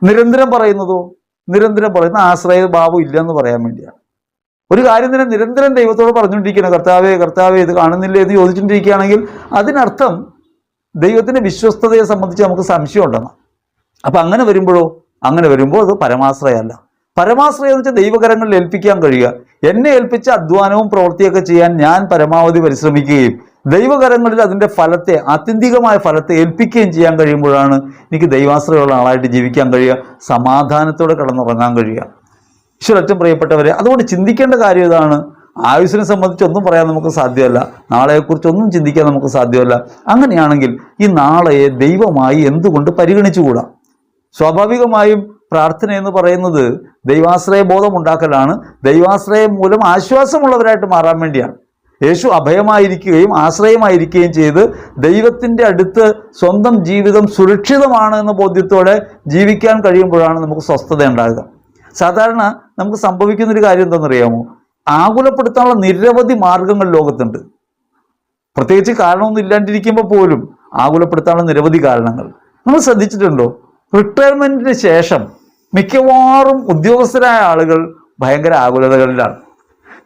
നിരന്തരം പറയുന്നതോ, നിരന്തരം പറയുന്ന ആശ്രയ ഭാവം ഇല്ലെന്ന് പറയാൻ വേണ്ടിയാണ്. ഒരു കാര്യം തന്നെ നിരന്തരം ദൈവത്തോട് പറഞ്ഞുകൊണ്ടിരിക്കണം, കർത്താവേ കർത്താവേ ഇത് കാണുന്നില്ലേ എന്ന് ചോദിച്ചുകൊണ്ടിരിക്കുകയാണെങ്കിൽ അതിനർത്ഥം ദൈവത്തിൻ്റെ വിശ്വസ്തതയെ സംബന്ധിച്ച് നമുക്ക് സംശയം ഉണ്ടെന്നാണ്. അപ്പം അങ്ങനെ വരുമ്പോൾ അത് പരമാശ്രയമല്ല. പരമാശ്രയം എന്ന് വെച്ചാൽ ദൈവകരങ്ങളിൽ ഏൽപ്പിക്കാൻ കഴിയുക. എന്നെ ഏൽപ്പിച്ച അധ്വാനവും പ്രവൃത്തിയൊക്കെ ചെയ്യാൻ ഞാൻ പരമാവധി പരിശ്രമിക്കുകയും ദൈവകരങ്ങളിൽ അതിൻ്റെ ഫലത്തെ, ആത്യന്തികമായ ഫലത്തെ ഏൽപ്പിക്കുകയും ചെയ്യാൻ കഴിയുമ്പോഴാണ് എനിക്ക് ദൈവാശ്രയമുള്ള ആളായിട്ട് ജീവിക്കാൻ കഴിയുക, സമാധാനത്തോടെ കിടന്നുറങ്ങാൻ കഴിയുക. ഈശ്വരറ്റം പ്രിയപ്പെട്ടവരെ, അതുകൊണ്ട് ചിന്തിക്കേണ്ട കാര്യം ഇതാണ്. ആയുസ്സിനെ സംബന്ധിച്ച് ഒന്നും പറയാൻ നമുക്ക് സാധ്യമല്ല, നാളെക്കുറിച്ചൊന്നും ചിന്തിക്കാൻ നമുക്ക് സാധ്യമല്ല. അങ്ങനെയാണെങ്കിൽ ഈ നാളെയെ ദൈവമായി എന്തുകൊണ്ട് പരിഗണിച്ചുകൂടാ? സ്വാഭാവികമായും പ്രാർത്ഥന എന്ന് പറയുന്നത് ദൈവാശ്രയ ബോധം ഉണ്ടാക്കലാണ്. ദൈവാശ്രയം മൂലം ആശ്വാസമുള്ളവരായിട്ട് മാറാൻ വേണ്ടിയാണ്. യേശു അഭയമായിരിക്കുകയും ആശ്രയമായിരിക്കുകയും ചെയ്ത് ദൈവത്തിൻ്റെ അടുത്ത് സ്വന്തം ജീവിതം സുരക്ഷിതമാണ് എന്ന ബോധ്യത്തോടെ ജീവിക്കാൻ കഴിയുമ്പോഴാണ് നമുക്ക് സ്വസ്ഥത ഉണ്ടാകുക. സാധാരണ നമുക്ക് സംഭവിക്കുന്നൊരു കാര്യം എന്താണെന്നറിയാമോ? ആകുലപ്പെടുത്താനുള്ള നിരവധി മാർഗങ്ങൾ ലോകത്തുണ്ട്. പ്രത്യേകിച്ച് കാരണമൊന്നും ഇല്ലാണ്ടിരിക്കുമ്പോൾ പോലും ആകുലപ്പെടുത്താനുള്ള നിരവധി കാരണങ്ങൾ. നമ്മൾ ശ്രദ്ധിച്ചിട്ടുണ്ടോ? റിട്ടയർമെന്റിന് ശേഷം മിക്കവാറും ഉദ്യോഗസ്ഥരായ ആളുകൾ ഭയങ്കര ആകുലതകളിലാണ്.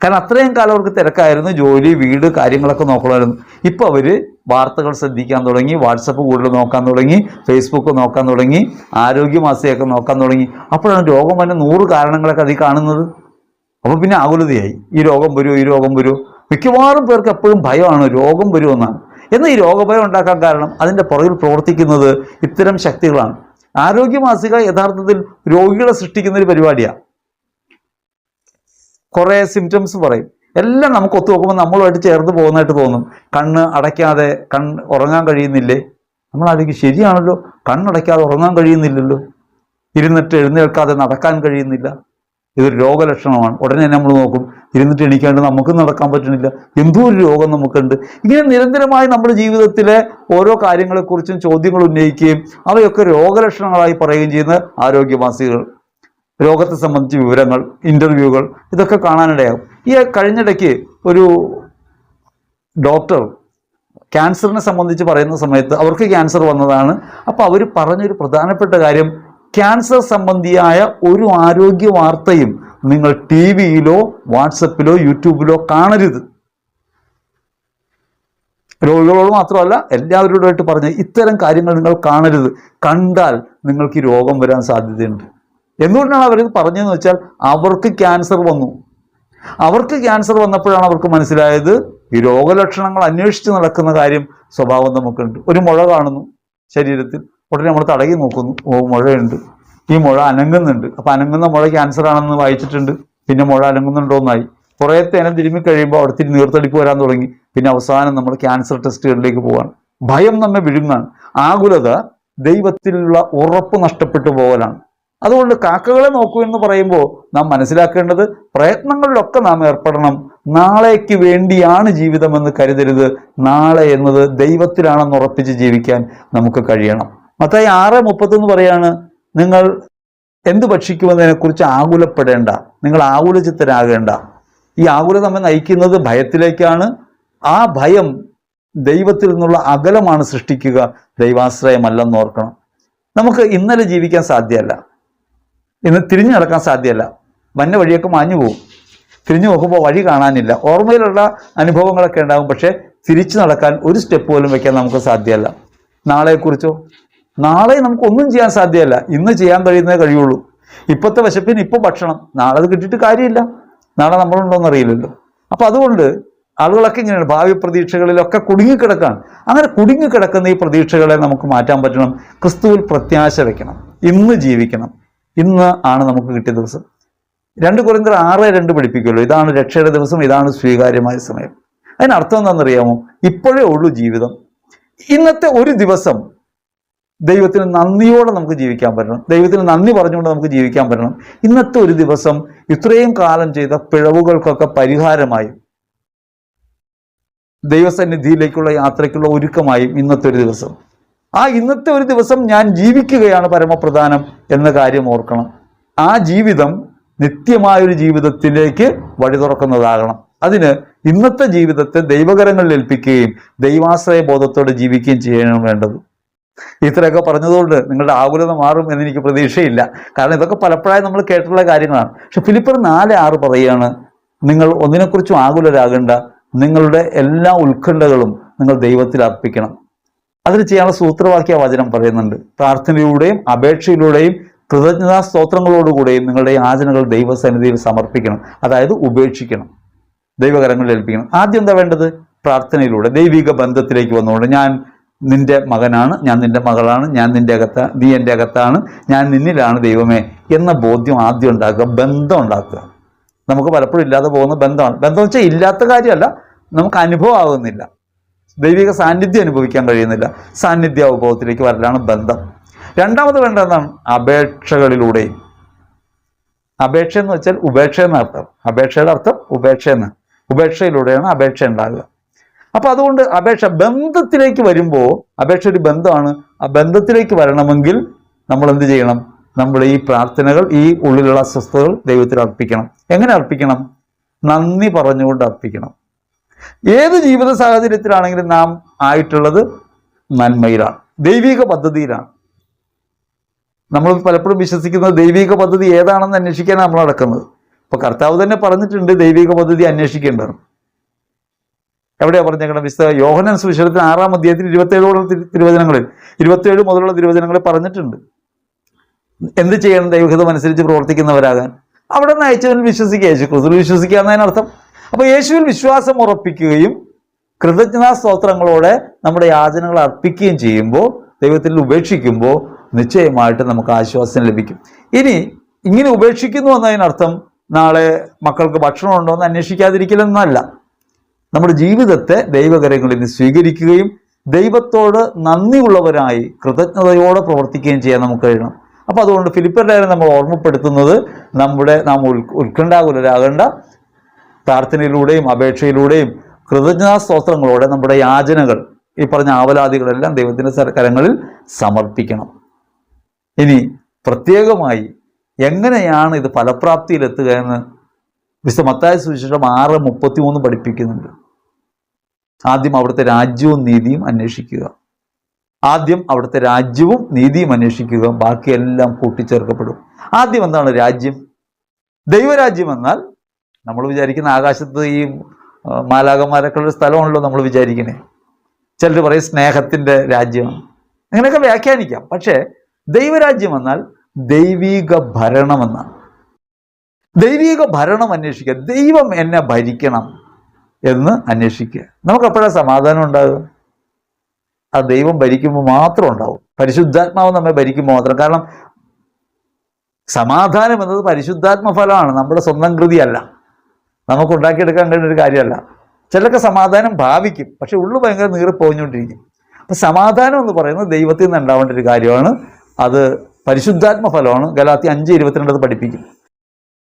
കാരണം അത്രയും കാലം അവർക്ക് തിരക്കായിരുന്നു, ജോലി, വീട്, കാര്യങ്ങളൊക്കെ നോക്കണമായിരുന്നു. ഇപ്പോൾ അവർ വാർത്തകൾ ശ്രദ്ധിക്കാൻ തുടങ്ങി, വാട്സപ്പ് കൂടുതൽ നോക്കാൻ തുടങ്ങി, ഫേസ്ബുക്ക് നോക്കാൻ തുടങ്ങി, ആരോഗ്യമാസികയൊക്കെ നോക്കാൻ തുടങ്ങി. അപ്പോഴാണ് രോഗം വന്ന 100 കാരണങ്ങളൊക്കെ അതിൽ കാണുന്നത്. അപ്പോൾ പിന്നെ ആകുലതയായി, ഈ രോഗം വരുമോ, ഈ രോഗം വരുമോ. മിക്കവാറും പേർക്ക് എപ്പോഴും ഭയമാണ് രോഗം വരുമെന്നാണ്. എന്നാൽ ഈ രോഗഭയം ഉണ്ടാക്കാൻ കാരണം അതിൻ്റെ പുറകിൽ പ്രവർത്തിക്കുന്നത് ഇത്തരം ശക്തികളാണ്. ആരോഗ്യമാസിക യഥാർത്ഥത്തിൽ രോഗികളെ സൃഷ്ടിക്കുന്ന ഒരു പരിപാടിയാണ്. കുറേ സിംറ്റംസ് പറയും, എല്ലാം നമുക്ക് ഒത്തു നോക്കുമ്പോൾ നമ്മളുമായിട്ട് ചേർന്ന് പോകുന്നതായിട്ട് തോന്നും. കണ്ണ് അടയ്ക്കാതെ ഉറങ്ങാൻ കഴിയുന്നില്ലേ? നമ്മളായിരിക്കും ശരിയാണല്ലോ, കണ്ണടയ്ക്കാതെ ഉറങ്ങാൻ കഴിയുന്നില്ലല്ലോ, ഇരുന്നിട്ട് എഴുന്നേൽക്കാതെ നടക്കാൻ കഴിയുന്നില്ല, ഇതൊരു രോഗലക്ഷണമാണ്. ഉടനെ നമ്മൾ നോക്കും, ഇരുന്നിട്ട് എണീക്കാണ്ട് നമുക്ക് നടക്കാൻ പറ്റുന്നില്ല, എന്തോ ഒരു രോഗം നമുക്കുണ്ട്. ഇങ്ങനെ നിരന്തരമായി നമ്മുടെ ജീവിതത്തിലെ ഓരോ കാര്യങ്ങളെക്കുറിച്ചും ചോദ്യങ്ങൾ ഉന്നയിക്കുകയും അവയൊക്കെ രോഗലക്ഷണങ്ങളായി പറയുകയും ചെയ്യുന്ന ആരോഗ്യമാസികകൾ, രോഗത്തെ സംബന്ധിച്ച് വിവരങ്ങൾ, ഇൻ്റർവ്യൂകൾ, ഇതൊക്കെ കാണാനിടയാകും. ഈ കഴിഞ്ഞിടയ്ക്ക് ഒരു ഡോക്ടർ ക്യാൻസറിനെ സംബന്ധിച്ച് പറയുന്ന സമയത്ത് അവർക്ക് ക്യാൻസർ വന്നതാണ്. അപ്പോൾ അവർ പറഞ്ഞൊരു പ്രധാനപ്പെട്ട കാര്യം, ക്യാൻസർ സംബന്ധിയായ ഒരു ആരോഗ്യ വാർത്തയും നിങ്ങൾ TV-യിലോ വാട്സപ്പിലോ യൂട്യൂബിലോ കാണരുത്. രോഗികളോട് മാത്രമല്ല എല്ലാവരോടുമായിട്ട് പറഞ്ഞ് ഇത്തരം കാര്യങ്ങൾ നിങ്ങൾ കാണരുത്. കണ്ടാൽ നിങ്ങൾക്ക് ഈ രോഗം വരാൻ സാധ്യതയുണ്ട്. എന്തുകൊണ്ടാണ് അവരിത് പറഞ്ഞതെന്ന് വെച്ചാൽ അവർക്ക് ക്യാൻസർ വന്നു. അവർക്ക് ക്യാൻസർ വന്നപ്പോഴാണ് അവർക്ക് മനസ്സിലായത് ഈ രോഗലക്ഷണങ്ങൾ അന്വേഷിച്ച് നടക്കുന്ന കാര്യം സ്വഭാവം നമുക്കുണ്ട്. ഒരു മുഴ കാണുന്നു ശരീരത്തിൽ, ഉടനെ നമ്മൾ തടകി നോക്കുന്നു, ഓ മുഴയുണ്ട്, ഈ മുഴ അനങ്ങുന്നുണ്ട്. അപ്പം അനങ്ങുന്ന മുഴ ക്യാൻസർ ആണെന്ന് വായിച്ചിട്ടുണ്ട്. പിന്നെ മുഴ അനങ്ങുന്നുണ്ടോന്നായി. കുറേ തേനം തിരുമ്മി കഴിയുമ്പോൾ അവിടുത്തെ നീർത്തടിപ്പ് വരാൻ തുടങ്ങി. പിന്നെ അവസാനം നമ്മൾ ക്യാൻസർ ടെസ്റ്റുകളിലേക്ക് പോവാണ്. ഭയം നമ്മെ വിഴുങ്ങാണ്. ആകുലത ദൈവത്തിലുള്ള ഉറപ്പ് നഷ്ടപ്പെട്ടു പോകലാണ്. അതുകൊണ്ട് കാക്കകളെ നോക്കൂ എന്ന് പറയുമ്പോൾ നാം മനസ്സിലാക്കേണ്ടത് പ്രയത്നങ്ങളിലൊക്കെ നാം ഏർപ്പെടണം. നാളേക്ക് വേണ്ടിയാണ് ജീവിതമെന്ന് കരുതരുത്. നാളെ എന്നത് ദൈവത്തിലാണെന്ന് ഉറപ്പിച്ച് ജീവിക്കാൻ നമുക്ക് കഴിയണം. മത്തായി 6:30 പറയാണ്, നിങ്ങൾ എന്ത് ഭക്ഷിക്കുമെന്നതിനെക്കുറിച്ച് ആകുലപ്പെടേണ്ട, നിങ്ങൾ ആകുലചിത്തരാകേണ്ട. ഈ ആകുലത നമ്മെ നയിക്കുന്നത് ഭയത്തിലേക്കാണ്. ആ ഭയം ദൈവത്തിൽ നിന്നുള്ള അകലമാണ് സൃഷ്ടിക്കുക, ദൈവാശ്രയമല്ലെന്ന് ഓർക്കണം. നമുക്ക് ഇന്നലെ ജീവിക്കാൻ സാധ്യമല്ല, ഇന്ന് തിരിഞ്ഞു നടക്കാൻ സാധ്യമല്ല. വന്ന വഴിയൊക്കെ മാഞ്ഞു പോകും. തിരിഞ്ഞു നോക്കുമ്പോൾ വഴി കാണാനില്ല. ഓർമ്മയിലുള്ള അനുഭവങ്ങളൊക്കെ ഉണ്ടാകും, പക്ഷേ തിരിച്ചു നടക്കാൻ ഒരു സ്റ്റെപ്പ് പോലും വെക്കാൻ നമുക്ക് സാധ്യമല്ല. നാളെക്കുറിച്ചോ? നാളെ നമുക്കൊന്നും ചെയ്യാൻ സാധ്യമല്ല. ഇന്ന് ചെയ്യാൻ കഴിയുന്നതേ കഴിയുള്ളൂ. ഇപ്പോഴത്തെ വിശപ്പിന് ഇപ്പോൾ ഭക്ഷണം, നാളെ അത് കിട്ടിയിട്ട് കാര്യമില്ല. നാളെ നമ്മളുണ്ടോയെന്ന് അറിയില്ലല്ലോ. അപ്പോൾ അതുകൊണ്ട് ആളുകളൊക്കെ ഇങ്ങനെയാണ്, ഭാവി പ്രതീക്ഷകളിലൊക്കെ കുടുങ്ങിക്കിടക്കാണ്. അങ്ങനെ കുടുങ്ങിക്കിടക്കുന്ന ഈ പ്രതീക്ഷകളെ നമുക്ക് മാറ്റാൻ പറ്റണം. ക്രിസ്തുവിൽ പ്രത്യാശ വയ്ക്കണം. ഇന്ന് ജീവിക്കണം. ഇന്ന് ആണ് നമുക്ക് കിട്ടിയ ദിവസം. 2 കൊരിന്ത്യർ 6:2 പഠിപ്പിക്കുമല്ലോ, ഇതാണ് രക്ഷയുടെ ദിവസം, ഇതാണ് സ്വീകാര്യമായ സമയം. അതിനർത്ഥം എന്താണെന്നറിയാമോ? ഇപ്പോഴേ ഉള്ളൂ ജീവിതം. ഇന്നത്തെ ഒരു ദിവസം ദൈവത്തിന് നന്ദിയോടെ നമുക്ക് ജീവിക്കാൻ പറ്റണം. ദൈവത്തിന് നന്ദി പറഞ്ഞുകൊണ്ട് നമുക്ക് ജീവിക്കാൻ പറ്റണം. ഇന്നത്തെ ഒരു ദിവസം ഇത്രയും കാലം ചെയ്ത പിഴവുകൾക്കൊക്കെ പരിഹാരമായും ദൈവസന്നിധിയിലേക്കുള്ള യാത്രയ്ക്കുള്ള ഒരുക്കമായും ഇന്നത്തെ ഒരു ദിവസം, ആ ഇന്നത്തെ ഒരു ദിവസം ഞാൻ ജീവിക്കുകയാണ് പരമപ്രധാനം എന്ന കാര്യം ഓർക്കണം. ആ ജീവിതം നിത്യമായൊരു ജീവിതത്തിലേക്ക് വഴി തുറക്കുന്നതാകണം. അതിന് ഇന്നത്തെ ജീവിതത്തെ ദൈവകരങ്ങളിൽ ഏൽപ്പിക്കുകയും ദൈവാശ്രയ ബോധത്തോടെ ജീവിക്കുകയും ചെയ്യണം വേണ്ടത്. ഇത്രയൊക്കെ പറഞ്ഞതുകൊണ്ട് നിങ്ങളുടെ ആകുലത മാറും എന്നെനിക്ക് പ്രതീക്ഷയില്ല. കാരണം ഇതൊക്കെ പലപ്പോഴായി നമ്മൾ കേട്ടിട്ടുള്ള കാര്യങ്ങളാണ്. പക്ഷെ ഫിലിപ്പിയർ 4:6 പറയുകയാണ്, നിങ്ങൾ ഒന്നിനെക്കുറിച്ചും ആകുലരാകേണ്ട, നിങ്ങളുടെ എല്ലാ ഉത്കണ്ഠകളും നിങ്ങൾ ദൈവത്തിൽ അർപ്പിക്കണം. അതിന് ചെയ്യാനുള്ള സൂത്രവാക്യ വചനം പറയുന്നുണ്ട്. പ്രാർത്ഥനയിലൂടെയും അപേക്ഷയിലൂടെയും കൃതജ്ഞതാ സ്തോത്രങ്ങളോടുകൂടെയും നിങ്ങളുടെ യാചനകൾ ദൈവസന്നിധിയിൽ സമർപ്പിക്കണം. അതായത് ഉപേക്ഷിക്കണം, ദൈവകരങ്ങളിൽ ഏൽപ്പിക്കണം. ആദ്യം എന്താ വേണ്ടത്? പ്രാർത്ഥനയിലൂടെ ദൈവിക ബന്ധത്തിലേക്ക് വന്നുകൊണ്ട്, ഞാൻ നിന്റെ മകനാണ്, ഞാൻ നിന്റെ മകളാണ്, ഞാൻ നിന്റെ അകത്താണ്, നീ എൻ്റെ അകത്താണ്, ഞാൻ നിന്നിലാണ് ദൈവമേ എന്ന ബോധ്യം ആദ്യം ഉണ്ടാക്കുക. ബന്ധം ഉണ്ടാക്കുക. നമുക്ക് പലപ്പോഴും ഇല്ലാതെ പോകുന്ന ബന്ധമാണ്. ബന്ധം വെച്ചാൽ ഇല്ലാത്ത കാര്യമല്ല, നമുക്ക് അനുഭവം ആകുന്നില്ല, ദൈവിക സാന്നിധ്യം അനുഭവിക്കാൻ കഴിയുന്നില്ല. സാന്നിധ്യ അനുഭവത്തിലേക്ക് വരലാണ് ബന്ധം. രണ്ടാമത് വേണ്ട എന്താണ്? അപേക്ഷകളിലൂടെയും. അപേക്ഷ എന്ന് വെച്ചാൽ ഉപേക്ഷ എന്നർത്ഥം. അപേക്ഷയുടെ അർത്ഥം ഉപേക്ഷ എന്ന്. ഉപേക്ഷയിലൂടെയാണ് അപേക്ഷ ഉണ്ടാകുക. അപ്പൊ അതുകൊണ്ട് അപേക്ഷ ബന്ധത്തിലേക്ക് വരുമ്പോൾ, അപേക്ഷ ഒരു ബന്ധമാണ്. ആ ബന്ധത്തിലേക്ക് വരണമെങ്കിൽ നമ്മൾ എന്ത് ചെയ്യണം? നമ്മൾ ഈ പ്രാർത്ഥനകൾ, ഈ ഉള്ളിലുള്ള അസ്വസ്ഥതകൾ ദൈവത്തിൽ അർപ്പിക്കണം. എങ്ങനെ അർപ്പിക്കണം? നന്ദി പറഞ്ഞുകൊണ്ട് അർപ്പിക്കണം. ഏത് ജീവിത സാഹചര്യത്തിലാണെങ്കിലും നാം ആയിട്ടുള്ളത് നന്മയിലാണ്, ദൈവിക പദ്ധതിയിലാണ്. നമ്മൾ പലപ്പോഴും വിശ്വസിക്കുന്നത് ദൈവിക പദ്ധതി ഏതാണെന്ന് അന്വേഷിക്കാനാണ് നമ്മൾ നടക്കുന്നത്. ഇപ്പൊ കർത്താവ് തന്നെ പറഞ്ഞിട്ടുണ്ട് ദൈവിക പദ്ധതി അന്വേഷിക്കേണ്ടത്. എവിടെയാ പറഞ്ഞേക്കണം? വിശുദ്ധ യോഹന്നാൻ സുവിശേഷത്തിന് 6-ാം അധ്യായത്തിൽ 27 മുതലുള്ള തിരുവചനങ്ങളിൽ പറഞ്ഞിട്ടുണ്ട് എന്ത് ചെയ്യണം ദൈവഹിതം അനുസരിച്ച് പ്രവർത്തിക്കുന്നവരാകാൻ. അവിടെ നിന്ന് അയച്ചവനിൽ വിശ്വസിക്കുക, യേശു ക്രിസ്തുവിൽ വിശ്വസിക്കുക എന്നതിനർത്ഥം. അപ്പൊ യേശുവിൽ വിശ്വാസം ഉറപ്പിക്കുകയും കൃതജ്ഞതാ സ്തോത്രങ്ങളോടെ നമ്മുടെ യാചനകൾ അർപ്പിക്കുകയും ചെയ്യുമ്പോൾ, ദൈവത്തിൽ ഉപേക്ഷിക്കുമ്പോൾ നിശ്ചയമായിട്ട് നമുക്ക് ആശ്വാസം ലഭിക്കും. ഇനി ഇങ്ങനെ ഉപേക്ഷിക്കുന്നു എന്നതിനർത്ഥം നാളെ മക്കൾക്ക് ഭക്ഷണം ഉണ്ടോ എന്ന് അന്വേഷിക്കാതിരിക്കില്ലെന്നല്ല. നമ്മുടെ ജീവിതത്തെ ദൈവകരങ്ങളിൽ നിന്ന് സ്വീകരിക്കുകയും ദൈവത്തോട് നന്ദിയുള്ളവരായി കൃതജ്ഞതയോടെ പ്രവർത്തിക്കുകയും ചെയ്യാൻ നമുക്ക് കഴിയണം. അപ്പോൾ അതുകൊണ്ട് ഫിലിപ്പിയരുടെ നമ്മൾ ഓർമ്മപ്പെടുത്തുന്നത് നാം ഉത്കണ്ഠാകുലരാകേണ്ട, പ്രാർത്ഥനയിലൂടെയും അപേക്ഷയിലൂടെയും കൃതജ്ഞതാ സ്തോത്രങ്ങളോടെ നമ്മുടെ യാചനകൾ, ഈ പറഞ്ഞ ആവലാദികളെല്ലാം ദൈവത്തിൻ്റെ കരങ്ങളിൽ സമർപ്പിക്കണം. ഇനി പ്രത്യേകമായി എങ്ങനെയാണ് ഇത് ഫലപ്രാപ്തിയിലെത്തുക എന്ന് വിശുദ്ധ മത്തായി സുവിശേഷം 6:33 പഠിപ്പിക്കുന്നുണ്ട്. ആദ്യം അവിടുത്തെ രാജ്യവും നീതിയും അന്വേഷിക്കുക. ആദ്യം അവിടുത്തെ രാജ്യവും നീതിയും അന്വേഷിക്കുക, ബാക്കിയെല്ലാം കൂട്ടിച്ചേർക്കപ്പെടും. ആദ്യം എന്താണ് രാജ്യം? ദൈവരാജ്യം എന്നാൽ നമ്മൾ വിചാരിക്കുന്ന ആകാശത്ത് ഈ മാലാഖമാരൊക്കെ ഉള്ള സ്ഥലമാണല്ലോ നമ്മൾ വിചാരിക്കണേ. ചിലർ പറയും സ്നേഹത്തിൻ്റെ രാജ്യമാണ്, അങ്ങനെയൊക്കെ വ്യാഖ്യാനിക്കാം. പക്ഷേ ദൈവരാജ്യം എന്നാൽ ദൈവീക ഭരണമെന്നാണ്. ദൈവീക ഭരണം അന്വേഷിക്കുക, ദൈവം എന്നെ ഭരിക്കണം എന്ന് അന്വേഷിക്കുക. നമുക്ക് എപ്പോഴാണ് സമാധാനം ഉണ്ടാകുക? ആ ദൈവം ഭരിക്കുമ്പോൾ മാത്രം ഉണ്ടാവും. പരിശുദ്ധാത്മാവ് നമ്മെ ഭരിക്കുമ്പോൾ മാത്രം. കാരണം സമാധാനം എന്നത് പരിശുദ്ധാത്മ ഫലമാണ്, നമ്മുടെ സ്വന്തം കൃതിയല്ല, നമുക്ക് ഉണ്ടാക്കിയെടുക്കാൻ കഴിയുന്ന ഒരു കാര്യമല്ല. ചിലർക്ക് സമാധാനം ഭാവിക്കും, പക്ഷെ ഉള്ളു ഭയങ്കര നീറിപ്പോഞ്ഞുകൊണ്ടിരിക്കും. അപ്പം സമാധാനം എന്ന് പറയുന്നത് ദൈവത്തിൽ നിന്ന് ഉണ്ടാവേണ്ട ഒരു കാര്യമാണ്. അത് പരിശുദ്ധാത്മ ഫലമാണ്. ഗലാത്യ 5:22 പഠിപ്പിക്കും.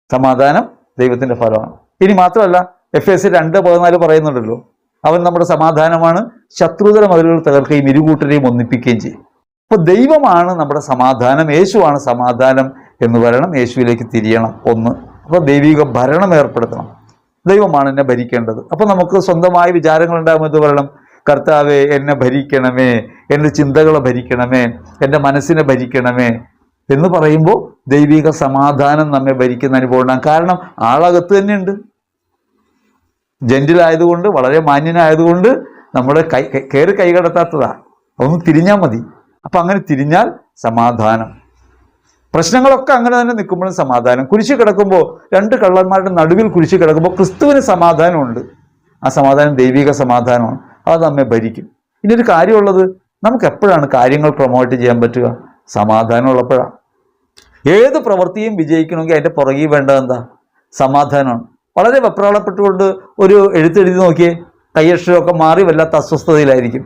സമാധാനം ദൈവത്തിൻ്റെ ഫലമാണ്. ഇനി മാത്രമല്ല എഫേസ്യർ 2:14 പറയുന്നുണ്ടല്ലോ, അവൻ നമ്മുടെ സമാധാനമാണ്, ശത്രുതര മതിലുകൾ തകർക്കുകയും ഇരുകൂട്ടരെയും ഒന്നിപ്പിക്കുകയും ചെയ്യും. അപ്പോൾ ദൈവമാണ് നമ്മുടെ സമാധാനം, യേശുവാണ് സമാധാനം എന്ന് പറയണം. യേശുവിലേക്ക് തിരിയണം. ഒന്ന്, അപ്പോൾ ദൈവിക ഭരണം ഏർപ്പെടുത്തണം. ദൈവമാണ് എന്നെ ഭരിക്കേണ്ടത്. അപ്പോൾ നമുക്ക് സ്വന്തമായ വിചാരങ്ങൾ ഉണ്ടാകുമെന്ന് പറയണം, കർത്താവേ എന്നെ ഭരിക്കണമേ, എൻ്റെ ചിന്തകളെ ഭരിക്കണമേ, എൻ്റെ മനസ്സിനെ ഭരിക്കണമേ എന്ന് പറയുമ്പോൾ ദൈവിക സമാധാനം നമ്മെ ഭരിക്കുന്ന അനുഭവം ഉണ്ടാകും. കാരണം ആളകത്ത് തന്നെയുണ്ട്. ജെന്റിലായതുകൊണ്ട്, വളരെ മാന്യനായതുകൊണ്ട് നമ്മുടെ കൈ കടത്താത്തതാണ്. ഒന്ന് തിരിഞ്ഞാൽ മതി. അപ്പം അങ്ങനെ തിരിഞ്ഞാൽ സമാധാനം. പ്രശ്നങ്ങളൊക്കെ അങ്ങനെ തന്നെ നിൽക്കുമ്പോഴും സമാധാനം. കുരിശി കിടക്കുമ്പോൾ, 2 കള്ളന്മാരുടെ നടുവിൽ കുരിശി കിടക്കുമ്പോൾ ക്രിസ്തുവിന് സമാധാനമുണ്ട്. ആ സമാധാനം ദൈവിക സമാധാനമാണ്. അത് നമ്മെ ഭരിക്കും. ഇനി ഒരു കാര്യമുള്ളത്, നമുക്ക് എപ്പോഴാണ് കാര്യങ്ങൾ പ്രൊമോട്ട് ചെയ്യാൻ പറ്റുക? സമാധാനം ഉള്ളപ്പോഴാണ്. ഏത് പ്രവൃത്തിയും വിജയിക്കണമെങ്കിൽ അതിൻ്റെ പുറകിൽ വേണ്ടത് എന്താ? സമാധാനമാണ്. വളരെ വെപ്രാളപ്പെട്ടുകൊണ്ട് ഒരു എഴുത്തെഴുതി നോക്കിയേ, കയ്യക്ഷരമൊക്കെ മാറി വല്ലാത്ത അസ്വസ്ഥതയിലായിരിക്കും.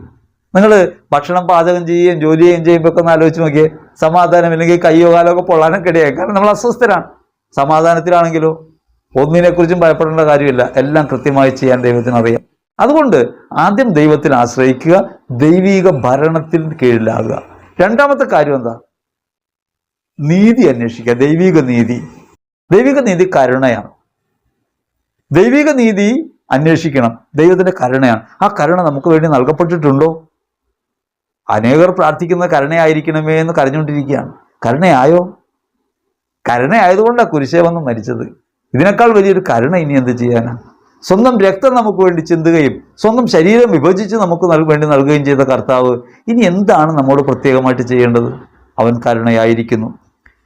നിങ്ങൾ ഭക്ഷണം പാചകം ചെയ്യുകയും ജോലി ചെയ്യുകയും ചെയ്യുമ്പോൾ ഒക്കെ ഒന്ന് ആലോചിച്ച് നോക്കിയേ, സമാധാനമില്ലെങ്കിൽ കയ്യോ കാലോ ഒക്കെ പൊള്ളാനൊക്കെ ഇടയായി. കാരണം നമ്മൾ അസ്വസ്ഥരാണ്. സമാധാനത്തിലാണെങ്കിലോ ഒന്നിനെക്കുറിച്ചും ഭയപ്പെടേണ്ട കാര്യമില്ല, എല്ലാം കൃത്യമായി ചെയ്യാൻ ദൈവത്തിനറിയാം. അതുകൊണ്ട് ആദ്യം ദൈവത്തിൽ ആശ്രയിക്കുക, ദൈവിക ഭരണത്തിന് കീഴിലാകുക. രണ്ടാമത്തെ കാര്യം എന്താ? നീതി അന്വേഷിക്കുക. ദൈവിക നീതി. ദൈവിക നീതി കരുണയാണ്. ദൈവിക നീതി അന്വേഷിക്കണം. ദൈവത്തിൻ്റെ കരുണയാണ്. ആ കരുണ നമുക്ക് വേണ്ടി നൽകപ്പെട്ടിട്ടുണ്ടോ? അനേകർ പ്രാർത്ഥിക്കുന്ന കരുണയായിരിക്കണമേ എന്ന് കരഞ്ഞുകൊണ്ടിരിക്കുകയാണ്. കരുണയായോ? കരുണയായതുകൊണ്ടാണ് കുരിശേ വന്ന് മരിച്ചത്. ഇതിനേക്കാൾ വലിയൊരു കരുണ ഇനി എന്ത് ചെയ്യാനാണ്? സ്വന്തം രക്തം നമുക്ക് വേണ്ടി ചിന്തുകയും സ്വന്തം ശരീരം വിഭജിച്ച് നമുക്ക് വേണ്ടി നൽകുകയും ചെയ്ത കർത്താവ് ഇനി എന്താണ് നമ്മോട് പ്രത്യേകമായിട്ട് ചെയ്യേണ്ടത്? അവൻ കരുണയായിരിക്കുന്നു.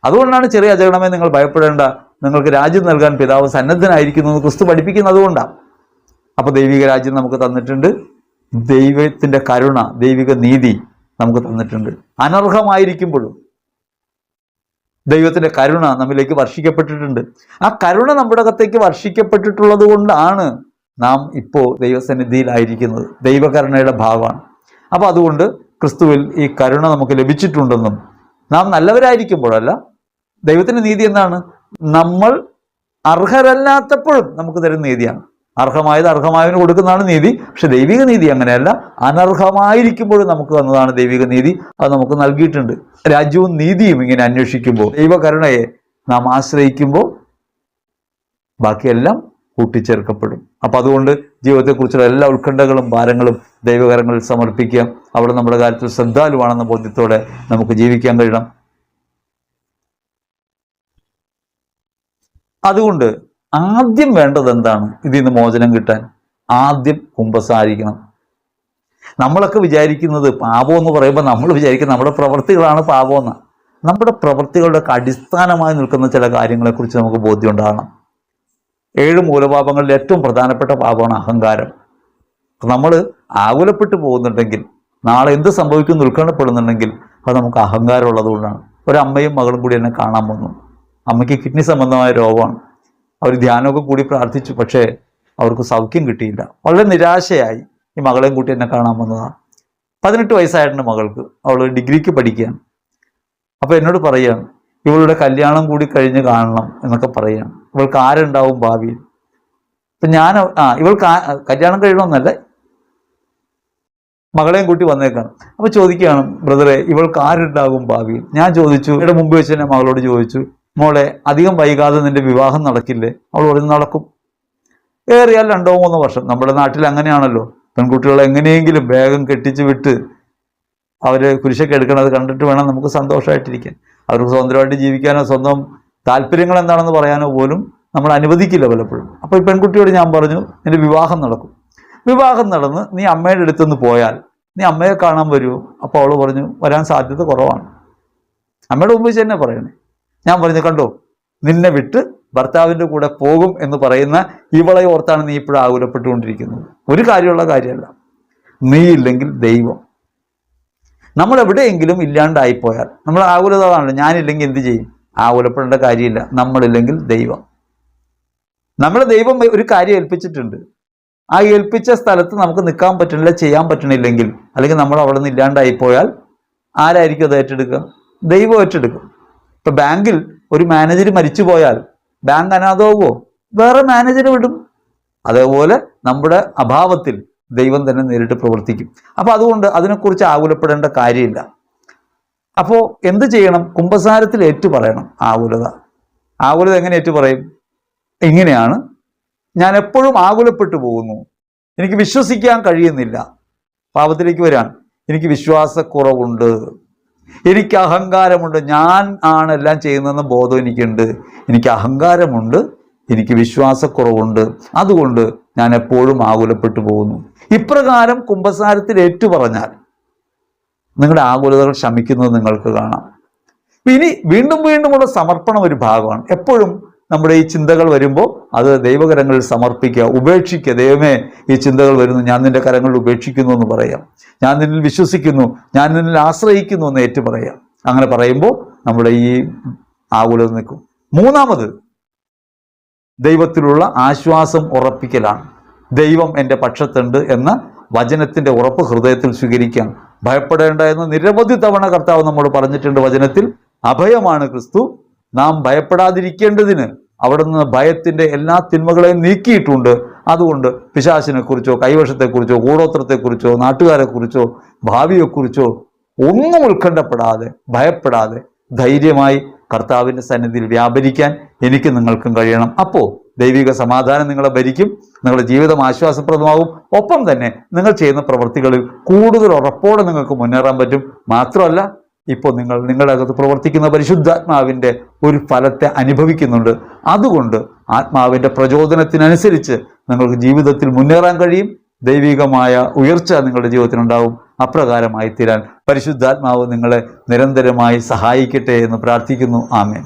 അതുകൊണ്ടാണ് ചെറിയ അജഗണമേ നിങ്ങൾ ഭയപ്പെടേണ്ട, നിങ്ങൾക്ക് രാജ്യം നൽകാൻ പിതാവ് സന്നദ്ധനായിരിക്കുന്നു എന്ന് ക്രിസ്തു പഠിപ്പിക്കുന്നത്. അതുകൊണ്ടാണ്. അപ്പോൾ ദൈവിക രാജ്യം നമുക്ക് തന്നിട്ടുണ്ട്, ദൈവത്തിൻ്റെ കരുണ, ദൈവിക നീതി നമുക്ക് തന്നിട്ടുണ്ട്. അനർഹമായിരിക്കുമ്പോഴും ദൈവത്തിൻ്റെ കരുണ നമ്മിലേക്ക് വർഷിക്കപ്പെട്ടിട്ടുണ്ട്. ആ കരുണ നമ്മുടെ അകത്തേക്ക് വർഷിക്കപ്പെട്ടിട്ടുള്ളത് കൊണ്ടാണ് നാം ഇപ്പോൾ ദൈവസന്നിധിയിലായിരിക്കുന്നത്. ദൈവകരുണയുടെ ഭാവമാണ്. അപ്പോൾ അതുകൊണ്ട് ക്രിസ്തുവിൽ ഈ കരുണ നമുക്ക് ലഭിച്ചിട്ടുണ്ടെന്നും, നാം നല്ലവരായിരിക്കുമ്പോഴല്ല, ദൈവത്തിൻ്റെ നീതി എന്താണ്? നമ്മൾ അർഹരല്ലാത്തപ്പോഴും നമുക്ക് തരുന്ന നീതിയാണ്. അർഹമായത് അർഹമായവന് കൊടുക്കുന്നതാണ് നീതി. പക്ഷെ ദൈവിക നീതി അങ്ങനെയല്ല. അനർഹമായിരിക്കുമ്പോഴും നമുക്ക് തന്നതാണ് ദൈവിക നീതി. അത് നമുക്ക് നൽകിയിട്ടുണ്ട്. രാജ്യവും നീതിയും ഇങ്ങനെ അന്വേഷിക്കുമ്പോൾ, ദൈവകരുണയെ നാം ആശ്രയിക്കുമ്പോൾ ബാക്കിയെല്ലാം കൂട്ടിച്ചേർക്കപ്പെടും. അപ്പം അതുകൊണ്ട് ജീവിതത്തെക്കുറിച്ചുള്ള എല്ലാ ഉത്കണ്ഠകളും ഭാരങ്ങളും ദൈവകരങ്ങളിൽ സമർപ്പിക്കുക. അവിടെ നമ്മുടെ കാര്യത്തിൽ ശ്രദ്ധാലുവാണെന്ന ബോധ്യത്തോടെ നമുക്ക് ജീവിക്കാൻ കഴിയണം. അതുകൊണ്ട് ആദ്യം വേണ്ടത് എന്താണ്? ഇതിൽ നിന്ന് മോചനം കിട്ടാൻ ആദ്യം കുമ്പസാരിക്കണം. നമ്മളൊക്കെ വിചാരിക്കുന്നത് പാപം എന്ന് പറയുമ്പോൾ നമ്മൾ വിചാരിക്കുന്നത് നമ്മുടെ പ്രവൃത്തികളാണ് പാപമെന്ന്. നമ്മുടെ പ്രവൃത്തികളുടെ അടിസ്ഥാനമായി നിൽക്കുന്ന ചില കാര്യങ്ങളെക്കുറിച്ച് നമുക്ക് ബോധ്യം ഉണ്ടാകണം. 7 മൂലപാപങ്ങളിൽ ഏറ്റവും പ്രധാനപ്പെട്ട പാപമാണ് അഹങ്കാരം. നമ്മൾ ആകുലപ്പെട്ടു പോകുന്നുണ്ടെങ്കിൽ, നാളെ എന്ത് സംഭവിക്കുമെന്ന് ഉത്കണ്ഠപ്പെടുന്നുണ്ടെങ്കിൽ അത് നമുക്ക് അഹങ്കാരം ഉള്ളതുകൊണ്ടാണ്. ഒരമ്മയും മകളും കൂടി എന്നെ കാണാൻ വന്നു. അമ്മയ്ക്ക് കിഡ്നി സംബന്ധമായ രോഗമാണ്. അവർ ധ്യാനമൊക്കെ കൂടി പ്രാർത്ഥിച്ചു, പക്ഷേ അവർക്ക് സൗഖ്യം കിട്ടിയില്ല. വളരെ നിരാശയായി ഈ മകളെയും കൂട്ടി എന്നെ കാണാൻ വന്നതാണ്. 18 വയസ്സായിട്ടുണ്ട് മകൾക്ക്. അവൾ ഡിഗ്രിക്ക് പഠിക്കുകയാണ്. അപ്പോൾ എന്നോട് പറയുകയാണ്, ഇവളുടെ കല്യാണം കൂടി കഴിഞ്ഞ് കാണണം എന്നൊക്കെ പറയുകയാണ്. ഇവൾക്ക് ആരുണ്ടാവും ഭാവിയിൽ? അപ്പം ഞാൻ ഇവൾക്ക് കല്യാണം കഴിയണമെന്നല്ല, മകളെയും കൂട്ടി വന്നേക്കാണ്. അപ്പോൾ ചോദിക്കുകയാണ്, ബ്രദറെ ഇവൾക്ക് ആരുണ്ടാകും ഭാവിയിൽ? ഞാൻ ചോദിച്ചു, ഇവിടെ മുമ്പ് വെച്ച് തന്നെ മകളോട് ചോദിച്ചു, മോളെ അധികം വൈകാതെ നിന്റെ വിവാഹം നടക്കില്ലേ? അവൾ പറഞ്ഞു നടക്കും. ഏറിയാൽ 2-3 വർഷം. നമ്മുടെ നാട്ടിൽ അങ്ങനെയാണല്ലോ, പെൺകുട്ടികളെ എങ്ങനെയെങ്കിലും വേഗം കെട്ടിച്ച് വിട്ട് അവർ കുരിശൊക്കെ എടുക്കണത് കണ്ടിട്ട് വേണം നമുക്ക് സന്തോഷമായിട്ടിരിക്കാൻ. അവർക്ക് സ്വതന്ത്രമായിട്ട് ജീവിക്കാനോ സ്വന്തം താല്പര്യങ്ങൾ എന്താണെന്ന് പറയാനോ പോലും നമ്മൾ അനുവദിക്കില്ല പലപ്പോഴും. അപ്പോൾ ഈ പെൺകുട്ടിയോട് ഞാൻ പറഞ്ഞു, നിന്റെ വിവാഹം നടക്കും. വിവാഹം നടന്ന് നീ അമ്മയുടെ അടുത്തുനിന്ന് പോയാൽ നീ അമ്മയെ കാണാൻ വരുമോ? അപ്പോൾ അവൾ പറഞ്ഞു, വരാൻ സാധ്യത കുറവാണ്. അമ്മയുടെ മുമ്പ് വെച്ച് തന്നെ പറയണേ. ഞാൻ പറഞ്ഞു, കണ്ടോ, നിന്നെ വിട്ട് ഭർത്താവിൻ്റെ കൂടെ പോകും എന്ന് പറയുന്ന ഇവളെ ഓർത്താണ് നീ ഇപ്പോഴും ആകുലപ്പെട്ടുകൊണ്ടിരിക്കുന്നത്. ഒരു കാര്യമുള്ള കാര്യമല്ല. നീ ഇല്ലെങ്കിൽ ദൈവം. നമ്മൾ എവിടെയെങ്കിലും ഇല്ലാണ്ടായിപ്പോയാൽ നമ്മൾ ആകുലത കാണല്ലോ. ഞാനില്ലെങ്കിൽ എന്ത് ചെയ്യും? ആകുലപ്പെടേണ്ട കാര്യമില്ല. നമ്മളില്ലെങ്കിൽ ദൈവം. നമ്മളെ ദൈവം ഒരു കാര്യം ഏൽപ്പിച്ചിട്ടുണ്ട്. ആ ഏൽപ്പിച്ച സ്ഥലത്ത് നമുക്ക് നിൽക്കാൻ പറ്റണില്ല, ചെയ്യാൻ പറ്റണില്ലെങ്കിൽ, അല്ലെങ്കിൽ നമ്മൾ അവിടെ നിന്ന് ഇല്ലാണ്ടായിപ്പോയാൽ ആരായിരിക്കും അത് ഏറ്റെടുക്കുക? ദൈവം ഏറ്റെടുക്കും. ഇപ്പം ബാങ്കിൽ ഒരു മാനേജർ മരിച്ചു പോയാൽ ബാങ്ക് അനാഥമാകുമോ? വേറെ മാനേജർ വിടും. അതേപോലെ നമ്മുടെ അഭാവത്തിൽ ദൈവം തന്നെ നേരിട്ട് പ്രവർത്തിക്കും. അപ്പോൾ അതുകൊണ്ട് അതിനെക്കുറിച്ച് ആകുലപ്പെടേണ്ട കാര്യമില്ല. അപ്പോൾ എന്ത് ചെയ്യണം? കുമ്പസാരത്തിൽ ഏറ്റു പറയണം ആകുലത. ആകുലത എങ്ങനെ ഏറ്റു പറയും? ഇങ്ങനെയാണ്, ഞാൻ എപ്പോഴും ആകുലപ്പെട്ടു പോകുന്നു, എനിക്ക് വിശ്വസിക്കാൻ കഴിയുന്നില്ല. പാപത്തിലേക്ക് വരാൻ, എനിക്ക് വിശ്വാസക്കുറവുണ്ട്, എനിക്ക് അഹങ്കാരമുണ്ട്, ഞാൻ ആണ് എല്ലാം ചെയ്യുന്നതെന്ന് ബോധം എനിക്കുണ്ട്, എനിക്ക് അഹങ്കാരമുണ്ട്, എനിക്ക് വിശ്വാസക്കുറവുണ്ട്, അതുകൊണ്ട് ഞാൻ എപ്പോഴും ആകുലപ്പെട്ടു പോകുന്നു. ഇപ്രകാരം കുമ്പസാരത്തിൽ ഏറ്റു പറഞ്ഞാൽ നിങ്ങളുടെ ആകുലതകൾ ശമിക്കുന്നത് നിങ്ങൾക്ക് കാണാം. ഇനി വീണ്ടും വീണ്ടുമുള്ള സമർപ്പണം ഒരു ഭാഗമാണ്. എപ്പോഴും നമ്മുടെ ഈ ചിന്തകൾ വരുമ്പോൾ അത് ദൈവകരങ്ങളിൽ സമർപ്പിക്കുക, ഉപേക്ഷിക്കുക. ദൈവമേ, ഈ ചിന്തകൾ വരുന്നു, ഞാൻ നിന്റെ കരങ്ങളിൽ ഉപേക്ഷിക്കുന്നു എന്ന് പറയാം. ഞാൻ നിന്നിൽ വിശ്വസിക്കുന്നു, ഞാൻ നിന്നിൽ ആശ്രയിക്കുന്നു എന്ന് ഏറ്റു പറയാം. അങ്ങനെ പറയുമ്പോൾ നമ്മുടെ ഈ ആകുലത നിൽക്കും. മൂന്നാമത് ദൈവത്തിലുള്ള ആശ്വാസം ഉറപ്പിക്കലാണ്. ദൈവം എൻ്റെ പക്ഷത്തുണ്ട് എന്ന വചനത്തിൻ്റെ ഉറപ്പ് ഹൃദയത്തിൽ സ്വീകരിക്കാം. ഭയപ്പെടേണ്ട എന്ന് നിരവധി തവണ കർത്താവ് നമ്മോട് പറഞ്ഞിട്ടുണ്ട് വചനത്തിൽ. അഭയമാണ് ക്രിസ്തു. നാം ഭയപ്പെടാതിരിക്കേണ്ടതിന് അവിടെ നിന്ന് ഭയത്തിൻ്റെ എല്ലാ തിന്മകളെയും നീക്കിയിട്ടുണ്ട്. അതുകൊണ്ട് പിശാചിനെക്കുറിച്ചോ കൈവശത്തെക്കുറിച്ചോ കൂടോത്രത്തെക്കുറിച്ചോ നാട്ടുകാരെക്കുറിച്ചോ ഭാവിയെക്കുറിച്ചോ ഒന്നും ഉത്കണ്ഠപ്പെടാതെ ഭയപ്പെടാതെ ധൈര്യമായി കർത്താവിൻ്റെ സന്നിധിയിൽ വ്യാപരിക്കാൻ എനിക്ക് നിങ്ങൾക്കും കഴിയണം. അപ്പോൾ ദൈവിക സമാധാനം നിങ്ങളെ ഭരിക്കും, നിങ്ങളുടെ ജീവിതം ആശ്വാസപ്രദമാകും. ഒപ്പം തന്നെ നിങ്ങൾ ചെയ്യുന്ന പ്രവൃത്തികളിൽ കൂടുതൽ ഉറപ്പോടെ നിങ്ങൾക്ക് മുന്നേറാൻ പറ്റും. മാത്രമല്ല, ഇപ്പോൾ നിങ്ങളുടെ അകത്ത് പ്രവർത്തിക്കുന്ന പരിശുദ്ധാത്മാവിൻ്റെ ഒരു ഫലത്തെ അനുഭവിക്കുന്നുണ്ട്. അതുകൊണ്ട് ആത്മാവിൻ്റെ പ്രചോദനത്തിനനുസരിച്ച് നിങ്ങൾക്ക് ജീവിതത്തിൽ മുന്നേറാൻ കഴിയും. ദൈവികമായ ഉയർച്ച നിങ്ങളുടെ ജീവിതത്തിലുണ്ടാവും. അപ്രകാരമായി തീരാൻ പരിശുദ്ധാത്മാവ് നിങ്ങളെ നിരന്തരമായി സഹായിക്കട്ടെ എന്ന് പ്രാർത്ഥിക്കുന്നു. ആമേൻ.